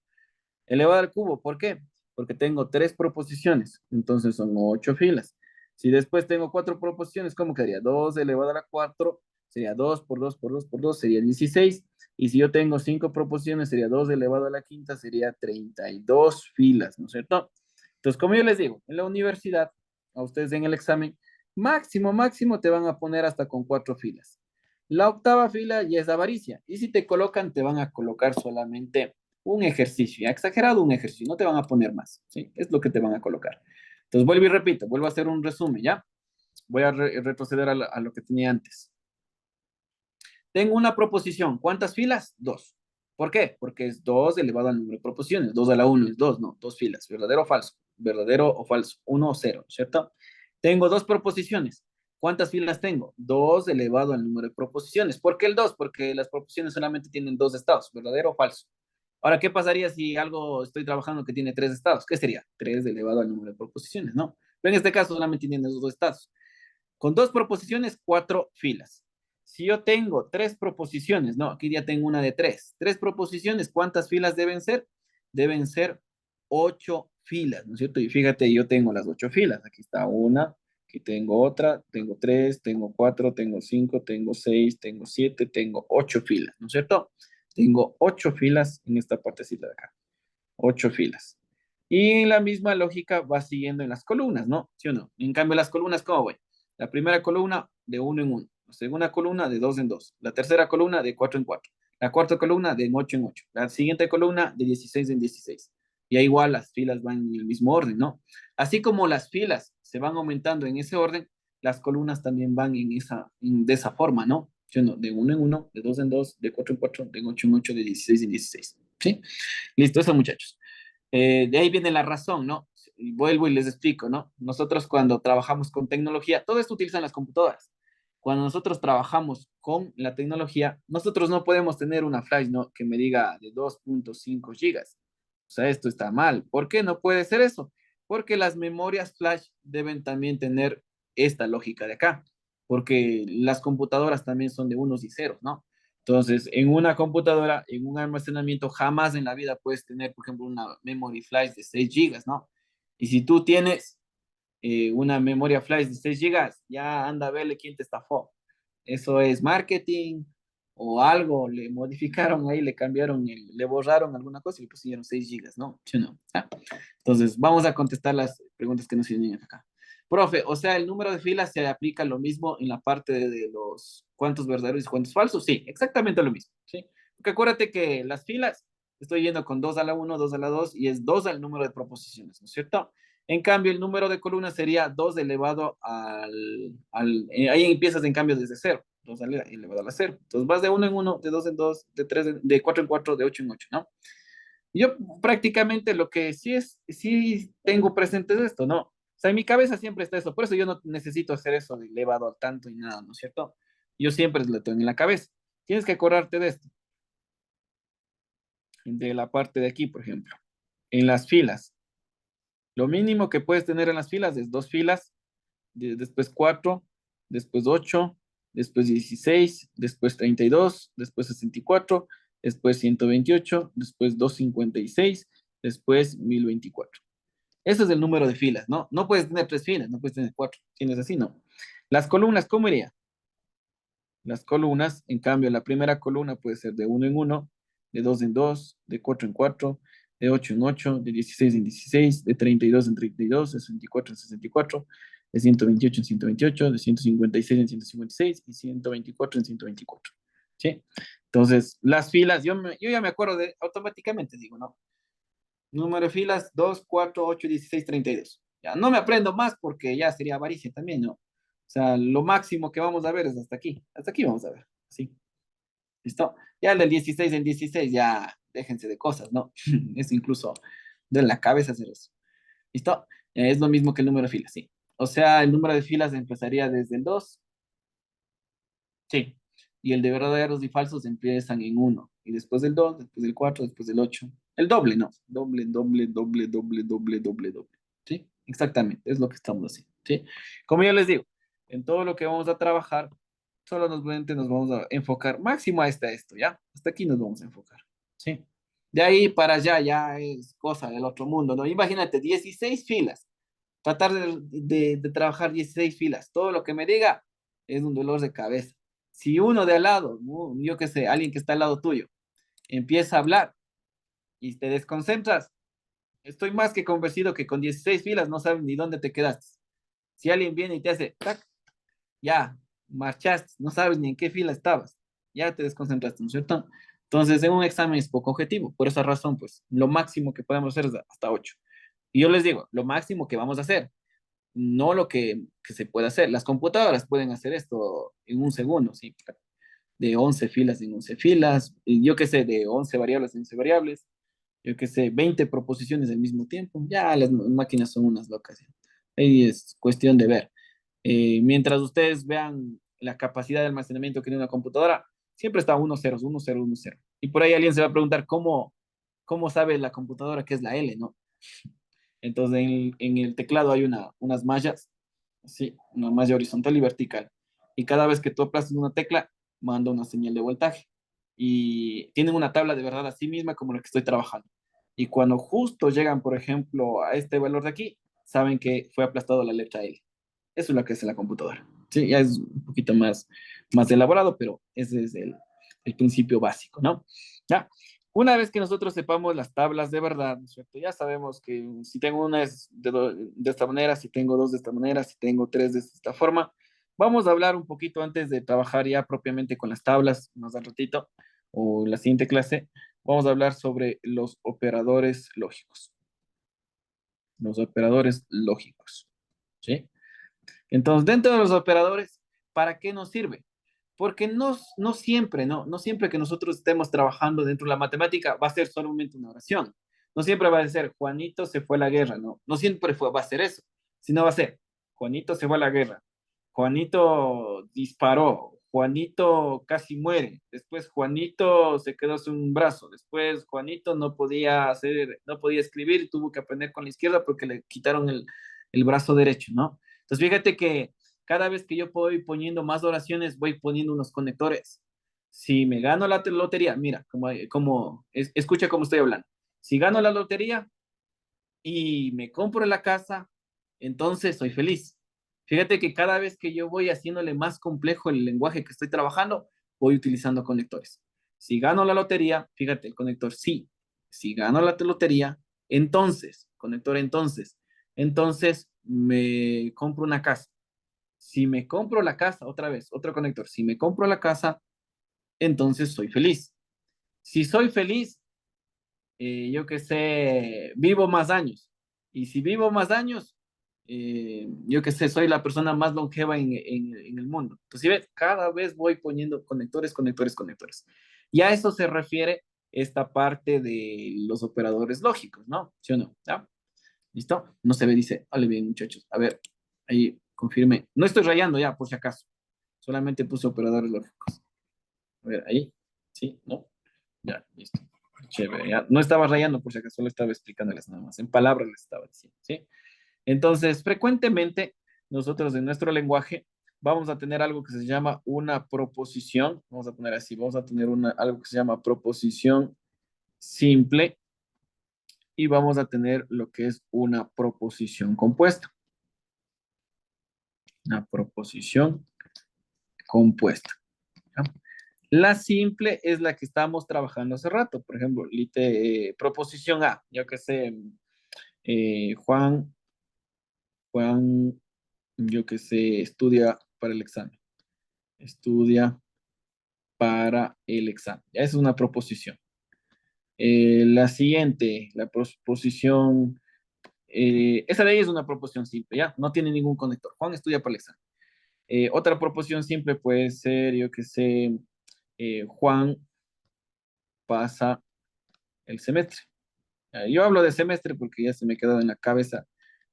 Elevado al cubo, ¿por qué? Porque tengo 3 proposiciones, entonces son 8 filas. Si después tengo 4 proposiciones, ¿cómo quedaría? 2 elevado a la 4 sería 2 por 2 por 2 por 2 sería 16. Y si yo tengo 5 proposiciones, sería 2 elevado a la quinta, sería 32 filas, ¿no es cierto? Entonces, como yo les digo, en la universidad, a ustedes en el examen, máximo te van a poner hasta con 4 filas. La octava fila ya es avaricia. Y si te colocan, te van a colocar solamente un ejercicio, ya exagerado un ejercicio, no te van a poner más, ¿sí? Es lo que te van a colocar. Entonces vuelvo y repito, vuelvo a hacer un resumen, ¿ya? Voy a retroceder a lo que tenía antes. Tengo una proposición, ¿cuántas filas? 2. ¿Por qué? Porque es 2 elevado al número de proposiciones, 2 a la 1 es 2, no, 2 filas, verdadero o falso, verdadero o falso, 1 o 0, ¿cierto? Tengo 2 proposiciones. ¿Cuántas filas tengo? 2 elevado al número de proposiciones. ¿Por qué el 2? Porque las proposiciones solamente tienen 2 estados, verdadero o falso. Ahora, ¿qué pasaría si algo estoy trabajando que tiene 3 estados? ¿Qué sería? 3 elevado al número de proposiciones, ¿no? Pero en este caso solamente tienen esos 2 estados. Con 2 proposiciones, 4 filas. Si yo tengo 3 proposiciones, no, aquí ya tengo una de 3. 3 proposiciones, ¿cuántas filas deben ser? Deben ser 8 filas, ¿no es cierto? Y fíjate, yo tengo las 8 filas. Aquí está una, aquí tengo otra, tengo 3, tengo 4, tengo 5, tengo 6, tengo 7, tengo 8 filas, ¿no es cierto? Tengo 8 filas en esta partecita de acá. 8 filas. Y la misma lógica va siguiendo en las columnas, ¿no? ¿Sí o no? En cambio, las columnas, ¿cómo voy? La primera columna de 1 en 1. La segunda columna de 2 en 2. La tercera columna de 4 en 4. La cuarta columna de 8 en 8. La siguiente columna de 16 en 16. Y ahí igual las filas van en el mismo orden, ¿no? Así como las filas se van aumentando en ese orden, las columnas también van de esa forma, ¿no? ¿Sí o no? De 1 en 1, de 2 en 2, de 4 en 4, de 8 en 8, de 16 en 16. ¿Sí? Listo, eso muchachos. De ahí viene la razón, ¿no? Y vuelvo y les explico, ¿no? Nosotros cuando trabajamos con tecnología, todo esto utilizan las computadoras. Cuando nosotros trabajamos con la tecnología, nosotros no podemos tener una flash, ¿no? Que me diga de 2.5 gigas. O sea, esto está mal. ¿Por qué no puede ser eso? Porque las memorias flash deben también tener esta lógica de acá. Porque las computadoras también son de unos y ceros, ¿no? Entonces, en una computadora, en un almacenamiento, jamás en la vida puedes tener, por ejemplo, una memory flash de 6 gigas, ¿no? Y si tú tienes una memoria flash de 6 gigas, ya anda a verle quién te estafó. Eso es marketing o algo, le modificaron ahí, le cambiaron, le borraron alguna cosa y le pusieron 6 gigas, ¿no? ¿Sí o no? ¿Ah? Entonces, vamos a contestar las preguntas que nos vienen acá. Profe, o sea, el número de filas se aplica lo mismo en la parte de los cuántos verdaderos y cuántos falsos. Sí, exactamente lo mismo. ¿Sí? Porque acuérdate que las filas, estoy yendo con 2 a la 1, 2 a la 2 y es 2 al número de proposiciones, ¿no es cierto? En cambio, el número de columnas sería 2 elevado ahí empiezas en cambio desde cero, 2 elevado a la cero. Entonces vas de 1 en 1, de 2 en 2, de 3 de 4 en 4, de 8 en 8, ¿no? Yo prácticamente lo que sí tengo presente es esto, ¿no? O sea, en mi cabeza siempre está eso, por eso yo no necesito hacer eso de elevado al tanto y nada, ¿no es cierto? Yo siempre lo tengo en la cabeza. Tienes que acordarte de esto, de la parte de aquí, por ejemplo, en las filas. Lo mínimo que puedes tener en las filas es 2 filas, después 4, después 8, después 16, después 32, después 64, después 128, después 256, después 1024. Ese es el número de filas, ¿no? No puedes tener 3 filas, no puedes tener 4. Tienes así, ¿no? Las columnas, ¿cómo iría? Las columnas, en cambio, la primera columna puede ser de uno en uno, de 2 en 2, de 4 en 4, de 8 en 8, de 16 en 16, de 32 en 32, de 64 en 64, de 128 en 128, de 156 en 156 y 124 en 124. ¿Sí? Entonces, las filas, yo ya me acuerdo de automáticamente, digo, ¿no? Número de filas 2, 4, 8, 16, 32. Ya no me aprendo más porque ya sería avaricia también, ¿no? O sea, lo máximo que vamos a ver es hasta aquí. Hasta aquí vamos a ver. ¿Sí? ¿Listo? Ya el del 16 en 16, ya déjense de cosas, ¿no? Es incluso de la cabeza hacer eso. ¿Listo? Es lo mismo que el número de filas, sí. O sea, el número de filas empezaría desde el 2, sí. Y el de verdaderos y falsos empiezan en uno. Y después del 2, después del 4, después del 8. El doble, ¿no? Doble, doble, doble, doble, doble, doble, doble. ¿Sí? Exactamente, es lo que estamos haciendo. ¿Sí? Como ya les digo, en todo lo que vamos a trabajar, solamente nos vamos a enfocar máximo a esto, ¿ya? Hasta aquí nos vamos a enfocar. ¿Sí? De ahí para allá ya es cosa del otro mundo, ¿no? Imagínate, 16 filas. Tratar de trabajar 16 filas. Todo lo que me diga es un dolor de cabeza. Si uno de al lado, ¿no? Yo qué sé, alguien que está al lado tuyo, empieza a hablar y te desconcentras, estoy más que convencido que con 16 filas no sabes ni dónde te quedaste. Si alguien viene y te hace, tac, ya, marchaste, no sabes ni en qué fila estabas, ya te desconcentraste, ¿no es cierto? Entonces, en un examen es poco objetivo. Por esa razón, pues, lo máximo que podemos hacer es hasta 8. Y yo les digo, lo máximo que vamos a hacer, no lo que se puede hacer. Las computadoras pueden hacer esto en un segundo, ¿sí? De 11 filas en 11 filas, y yo qué sé, de 11 variables en 11 variables, yo qué sé, 20 proposiciones al mismo tiempo. Ya las máquinas son unas locas. ¿Sí? Ahí es cuestión de ver. Mientras ustedes vean la capacidad de almacenamiento que tiene una computadora, siempre está 1, 0, 1, 0, 1, 0. Y por ahí alguien se va a preguntar cómo sabe la computadora que es la L, ¿no? Entonces en el teclado hay unas mallas, ¿sí? Una malla horizontal y vertical. Y cada vez que tú aplastas una tecla, manda una señal de voltaje. Y tienen una tabla de verdad a sí misma como la que estoy trabajando. Y cuando justo llegan, por ejemplo, a este valor de aquí, saben que fue aplastado la letra L. Eso es lo que hace la computadora. Sí, ya es un poquito más elaborado, pero ese es el principio básico, ¿no? Ya. Una vez que nosotros sepamos las tablas de verdad, ¿no es cierto? Ya sabemos que si tengo una es de esta manera, si tengo dos de esta manera, si tengo tres de esta forma. Vamos a hablar un poquito antes de trabajar ya propiamente con las tablas, más al ratito, o la siguiente clase. Vamos a hablar sobre los operadores lógicos. Los operadores lógicos. ¿Sí? Entonces, dentro de los operadores, ¿para qué nos sirve? Porque no siempre, ¿no? No siempre que nosotros estemos trabajando dentro de la matemática va a ser solamente una oración. No siempre va a ser Juanito se fue a la guerra, ¿no? No siempre va a ser eso, sino va a ser Juanito se fue a la guerra, Juanito disparó, Juanito casi muere, después Juanito se quedó sin un brazo, después Juanito no podía escribir y tuvo que aprender con la izquierda porque le quitaron el brazo derecho, ¿no? Entonces, fíjate que cada vez que yo voy poniendo más oraciones, voy poniendo unos conectores. Si me gano la lotería, mira, escucha cómo estoy hablando. Si gano la lotería y me compro la casa, entonces soy feliz. Fíjate que cada vez que yo voy haciéndole más complejo el lenguaje que estoy trabajando, voy utilizando conectores. Si gano la lotería, fíjate, el conector sí. Si gano la lotería, entonces, conector entonces me compro una casa. Si me compro la casa, otra vez, otro conector, si me compro la casa, entonces soy feliz. Si soy feliz, yo qué sé, vivo más años. Y si vivo más años, yo qué sé, soy la persona más longeva en el mundo. Entonces, si ves, cada vez voy poniendo conectores, conectores, conectores. Y a eso se refiere esta parte de los operadores lógicos, ¿no? ¿Sí o no? ¿Ya? ¿Listo? No se ve, dice, vale bien, muchachos. A ver, ahí confirme. No estoy rayando ya, por si acaso. Solamente puse operadores lógicos. A ver, ahí. ¿Sí? ¿No? Ya, listo. Chévere, ya. No estaba rayando por si acaso, solo estaba explicándoles nada más. En palabras les estaba diciendo, ¿sí? Entonces, frecuentemente, nosotros en nuestro lenguaje vamos a tener algo que se llama una proposición. Vamos a poner así, vamos a tener algo que se llama proposición simple y vamos a tener lo que es una proposición compuesta. Una proposición compuesta. ¿Ya? La simple es la que estamos trabajando hace rato. Por ejemplo, proposición A, yo que sé, Juan, yo que sé, estudia para el examen. Estudia para el examen. Ya es una proposición. La siguiente, la proposición, esa de ahí es una proposición simple, ¿ya? No tiene ningún conector. Juan estudia para el examen. Otra proposición simple puede ser, yo que sé, Juan pasa el semestre. Yo hablo de semestre porque ya se me ha quedado en la cabeza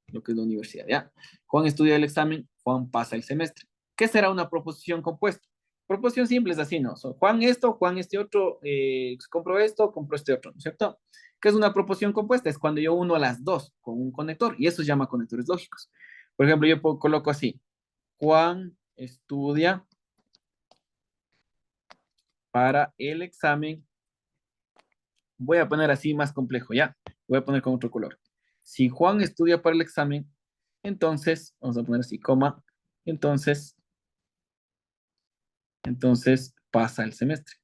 lo que es la universidad, ¿ya? Juan estudia el examen, Juan pasa el semestre. ¿Qué será una proposición compuesta? Proposición simple es así, ¿no? Juan esto, Juan este otro, compro este otro, ¿no es cierto? ¿Qué es una proposición compuesta? Es cuando yo uno a las dos con un conector y eso se llama conectores lógicos. Por ejemplo, yo coloco así, Juan estudia para el examen. Voy a poner así más complejo, ¿ya? Voy a poner con otro color. Si Juan estudia para el examen, entonces, vamos a poner así, coma, entonces, entonces pasa el semestre.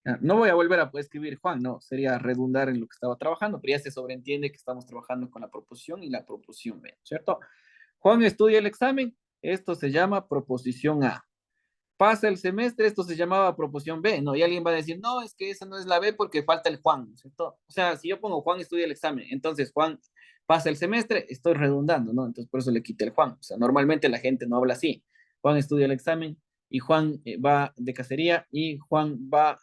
Ya, no voy a volver a escribir Juan, no, sería redundar en lo que estaba trabajando, pero ya se sobreentiende que estamos trabajando con la proposición y la proposición B, ¿cierto? Juan estudia el examen, esto se llama proposición A. Pasa el semestre, esto se llamaba proposición B, ¿no? Y alguien va a decir, no, es que esa no es la B porque falta el Juan, ¿cierto? O sea, si yo pongo Juan estudia el examen, entonces Juan pasa el semestre, estoy redundando, ¿no? Entonces por eso le quité el Juan. O sea, normalmente la gente no habla así. Juan estudia el examen y Juan va de cacería y Juan va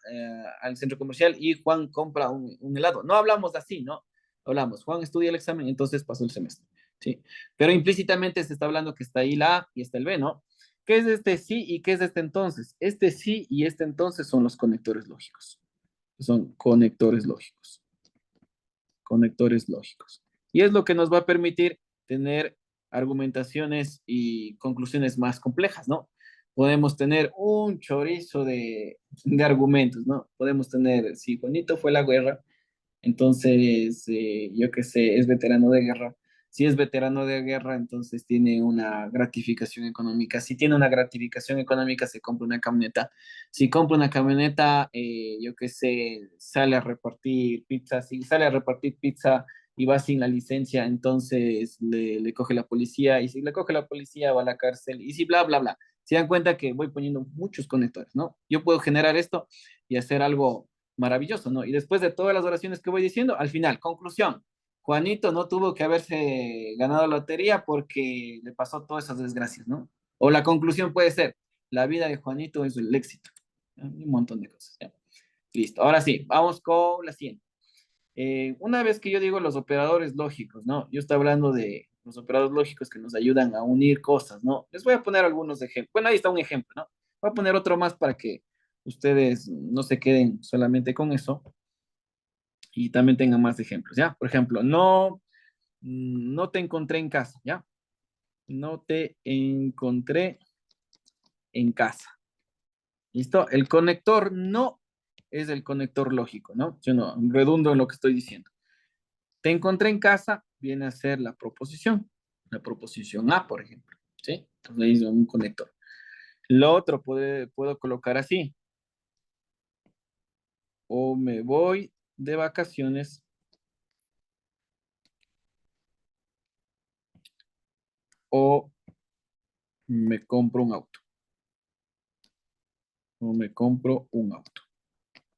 al centro comercial y Juan compra un helado. No hablamos así, ¿no? Hablamos, Juan estudia el examen, entonces pasó el semestre, ¿sí? Pero implícitamente se está hablando que está ahí la A y está el B, ¿no? ¿Qué es este sí y qué es este entonces? Este sí y este entonces son los conectores lógicos. Son conectores lógicos. Conectores lógicos. Y es lo que nos va a permitir tener argumentaciones y conclusiones más complejas, ¿no? Podemos tener un chorizo de argumentos, ¿no? Podemos tener, si Juanito fue a la guerra, entonces, yo qué sé, es veterano de guerra. Si es veterano de guerra, entonces tiene una gratificación económica. Si tiene una gratificación económica, se compra una camioneta. Si compra una camioneta, yo qué sé, sale a repartir pizza. Si sale a repartir pizza y va sin la licencia, entonces le coge la policía. Y si le coge la policía, va a la cárcel. Y si bla, bla, bla. Se dan cuenta que voy poniendo muchos conectores, ¿no? Yo puedo generar esto y hacer algo maravilloso, ¿no? Y después de todas las oraciones que voy diciendo, al final, conclusión, Juanito no tuvo que haberse ganado la lotería porque le pasó todas esas desgracias, ¿no? O la conclusión puede ser, la vida de Juanito es el éxito. ¿No? Un montón de cosas, ¿ya? Listo, ahora sí, vamos con la siguiente. Una vez que yo digo los operadores lógicos, ¿no? Yo estoy hablando de los operadores lógicos que nos ayudan a unir cosas, ¿no? Les voy a poner algunos ejemplos. Bueno, ahí está un ejemplo, ¿no? Voy a poner otro más para que ustedes no se queden solamente con eso y también tengan más ejemplos, ¿ya? Por ejemplo, no te encontré en casa, ¿ya? No te encontré en casa. ¿Listo? El conector no es el conector lógico, ¿no? Yo no redundo en lo que estoy diciendo. Te encontré en casa viene a ser la proposición A, por ejemplo, ¿sí? Entonces ahí es un conector. Lo otro puedo colocar así. O me voy de vacaciones o me compro un auto. O me compro un auto.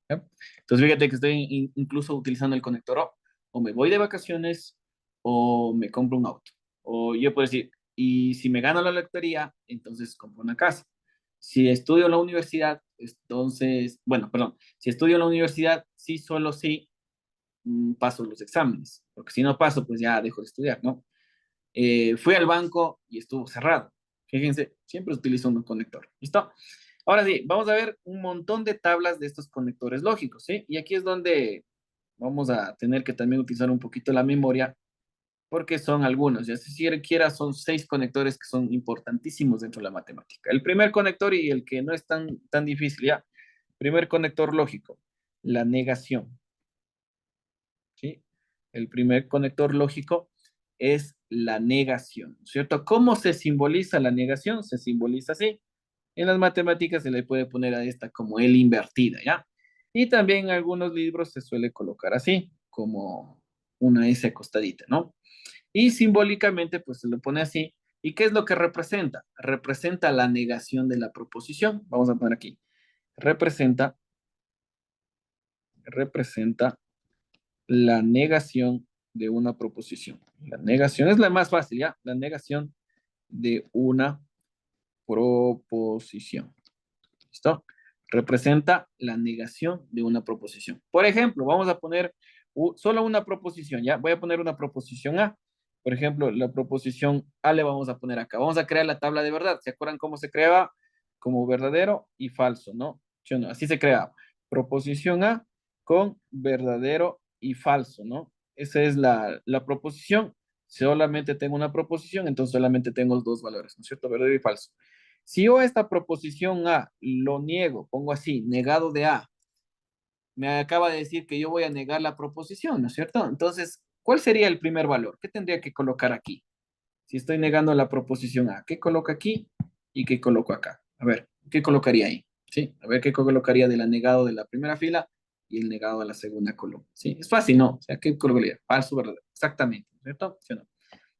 ¿Ya? Entonces fíjate que estoy incluso utilizando el conector o me voy de vacaciones o me compro un auto. O yo puedo decir, y si me gano la lotería, entonces compro una casa. Si estudio en la universidad, entonces, bueno, perdón, si estudio en la universidad, sí, solo sí paso los exámenes, porque si no paso, pues ya dejo de estudiar, ¿no? Fui al banco y estuvo cerrado. Fíjense, siempre utilizo un conector. ¿Listo? Ahora sí, vamos a ver un montón de tablas de estos conectores lógicos, ¿sí? Y aquí es donde vamos a tener que también utilizar un poquito la memoria, porque son algunos, ya si siquiera son 6 conectores que son importantísimos dentro de la matemática. El primer conector y el que no es tan difícil, ya. Primer conector lógico, la negación, ¿sí? El primer conector lógico es la negación, ¿cierto? ¿Cómo se simboliza la negación? Se simboliza así. En las matemáticas se le puede poner a esta como L invertida, ¿ya? Y también en algunos libros se suele colocar así, como una S acostadita, ¿no? Y simbólicamente, pues se lo pone así. ¿Y qué es lo que representa? Representa la negación de la proposición. Vamos a poner aquí. Representa la negación de una proposición. La negación es la más fácil, ¿ya? La negación de una proposición. ¿Listo? Representa la negación de una proposición. Por ejemplo, vamos a poner solo una proposición, ¿ya? Voy a poner una proposición A. Por ejemplo, la proposición A le vamos a poner acá. Vamos a crear la tabla de verdad. ¿Se acuerdan cómo se creaba? Como verdadero y falso, ¿no? ¿Sí o no? Así se creaba. Proposición A con verdadero y falso, ¿no? Esa es la proposición. Solamente tengo una proposición, entonces solamente tengo dos valores, ¿no es cierto? Verdadero y falso. Si yo esta proposición A lo niego, pongo así, negado de A, me acaba de decir que yo voy a negar la proposición, ¿no es cierto? Entonces, ¿cuál sería el primer valor? ¿Qué tendría que colocar aquí? Si estoy negando la proposición A, ¿qué coloco aquí y qué coloco acá? A ver, ¿qué colocaría ahí? ¿Sí? A ver, ¿qué colocaría de la negado de la primera fila y el negado de la segunda columna? ¿Sí? Es fácil, ¿no? O sea, ¿qué colocaría? Falso, verdadero. Exactamente, ¿no es cierto? ¿Sí o no?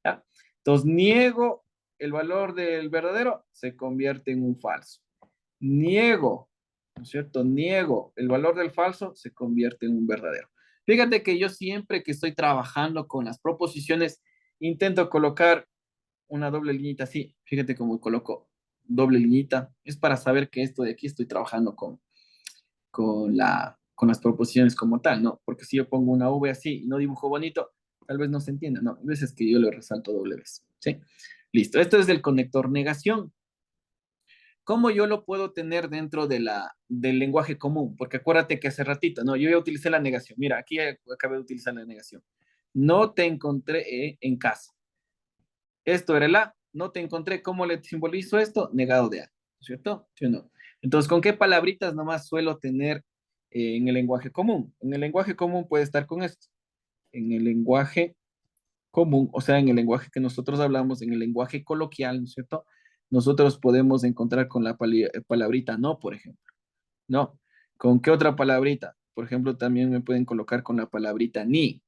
¿Ya? Entonces, niego el valor del verdadero, se convierte en un falso. Niego, ¿no es cierto? Niego el valor del falso, se convierte en un verdadero. Fíjate que yo siempre que estoy trabajando con las proposiciones, intento colocar una doble liñita así. Fíjate cómo coloco doble liñita. Es para saber que esto de aquí estoy trabajando con las proposiciones como tal, ¿no? Porque si yo pongo una V así y no dibujo bonito, tal vez no se entienda, ¿no? Hay veces que yo le resalto doble vez, ¿sí? Listo, esto es del conector negación. ¿Cómo yo lo puedo tener dentro del lenguaje común? Porque acuérdate que hace ratito, ¿no? Yo ya utilicé la negación. Mira, aquí acabé de utilizar la negación. No te encontré en casa. Esto era el A, no te encontré. ¿Cómo le simbolizo esto? Negado de A, ¿cierto? ¿Sí o no? Entonces, ¿con qué palabritas nomás suelo tener en el lenguaje común? En el lenguaje común puede estar con esto. En el lenguaje común, o sea, en el lenguaje que nosotros hablamos, en el lenguaje coloquial, ¿no es cierto? Nosotros podemos encontrar con la palabrita no, por ejemplo. No. ¿Con qué otra palabrita? Por ejemplo, también me pueden colocar con la palabrita ni.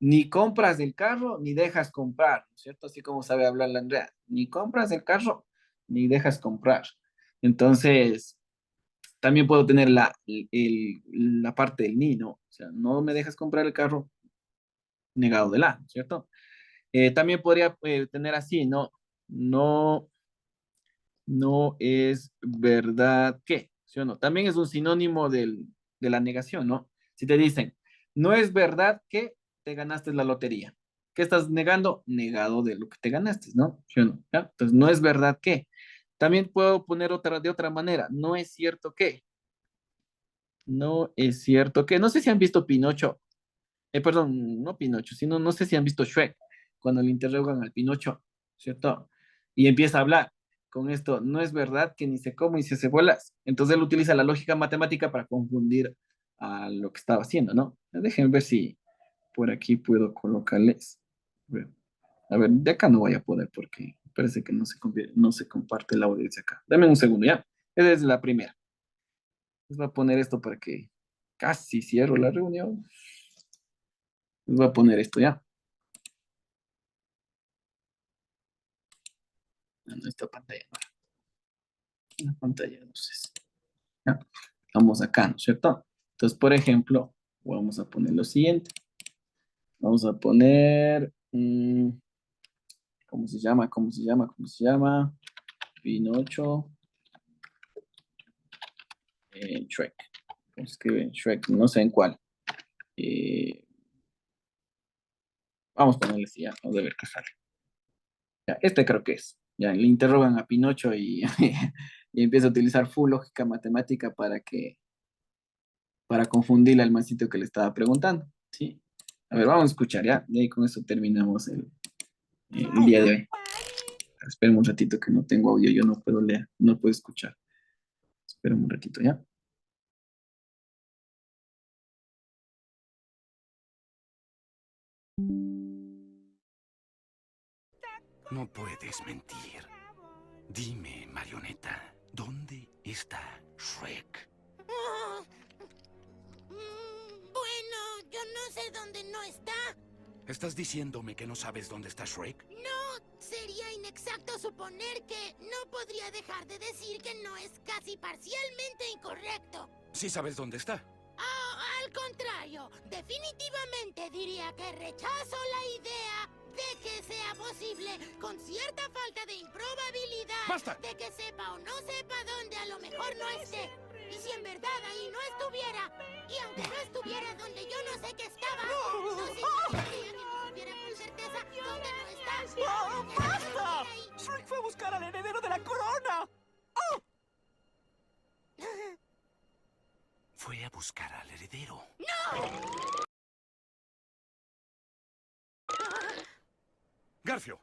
Ni compras el carro, ni dejas comprar, ¿no es cierto? Así como sabe hablar la Andrea. Ni compras el carro, ni dejas comprar. Entonces, también puedo tener la parte del ni, ¿no? O sea, no me dejas comprar el carro, negado de la, ¿no es cierto? También podría tener así, ¿no? No, no es verdad que, ¿sí o no? También es un sinónimo de la negación, ¿no? Si te dicen, no es verdad que te ganaste la lotería. ¿Qué estás negando? Negado de lo que te ganaste, ¿no? ¿Sí o no? ¿Ya? Entonces, no es verdad que. También puedo poner otra de otra manera. No es cierto que. No es cierto que. No sé si han visto Pinocho. Perdón, no Pinocho, sino no sé si han visto Shrek, cuando le interrogan al Pinocho, ¿cierto? Y empieza a hablar con esto, no es verdad que ni se come y se hace bolas. Entonces él utiliza la lógica matemática para confundir a lo que estaba haciendo, ¿no? Déjenme ver si por aquí puedo colocarles. A ver, de acá no voy a poder porque parece que no se comparte el audio desde acá. Dame un segundo, ¿ya? Esa es la primera. Les voy a poner esto para que casi cierro la reunión. Les voy a poner esto, ¿ya? En esta pantalla, en la pantalla, entonces, ¿ya? Vamos acá, ¿no es cierto? Entonces, por ejemplo, vamos a poner lo siguiente. Vamos a poner, ¿cómo se llama? ¿Cómo se llama? ¿Cómo se llama? Pinocho, Shrek. ¿Cómo se escribe? Shrek, no sé en cuál. Eh, vamos a ponerle así, ya, vamos a ver qué sale. Ya, este creo que es. Ya, le interrogan a Pinocho y, y empieza a utilizar full lógica matemática para confundirle al mancito que le estaba preguntando, ¿sí? A ver, vamos a escuchar, ¿ya? Y ahí con eso terminamos el día de hoy. Esperen un ratito que no tengo audio, yo no puedo leer, no puedo escuchar. Esperen un ratito, ¿ya? No puedes mentir. Dime, marioneta, ¿dónde está Shrek? Bueno, yo no sé dónde no está. ¿Estás diciéndome que no sabes dónde está Shrek? No, sería inexacto suponer que no podría dejar de decir que no es casi parcialmente incorrecto. Sí sabes dónde está. Al contrario, definitivamente diría que rechazo la idea de que sea posible, con cierta falta de improbabilidad, ¡Basta! de que sepa o no sepa dónde a lo mejor no esté. Y si en verdad ahí no estuviera, y aunque no estuviera donde yo no sé que estaba, no significaría que no supiera con certeza dónde no está. ¡Basta! Shrek fue a buscar al heredero de la corona. Fue a buscar al heredero. ¡Garfio!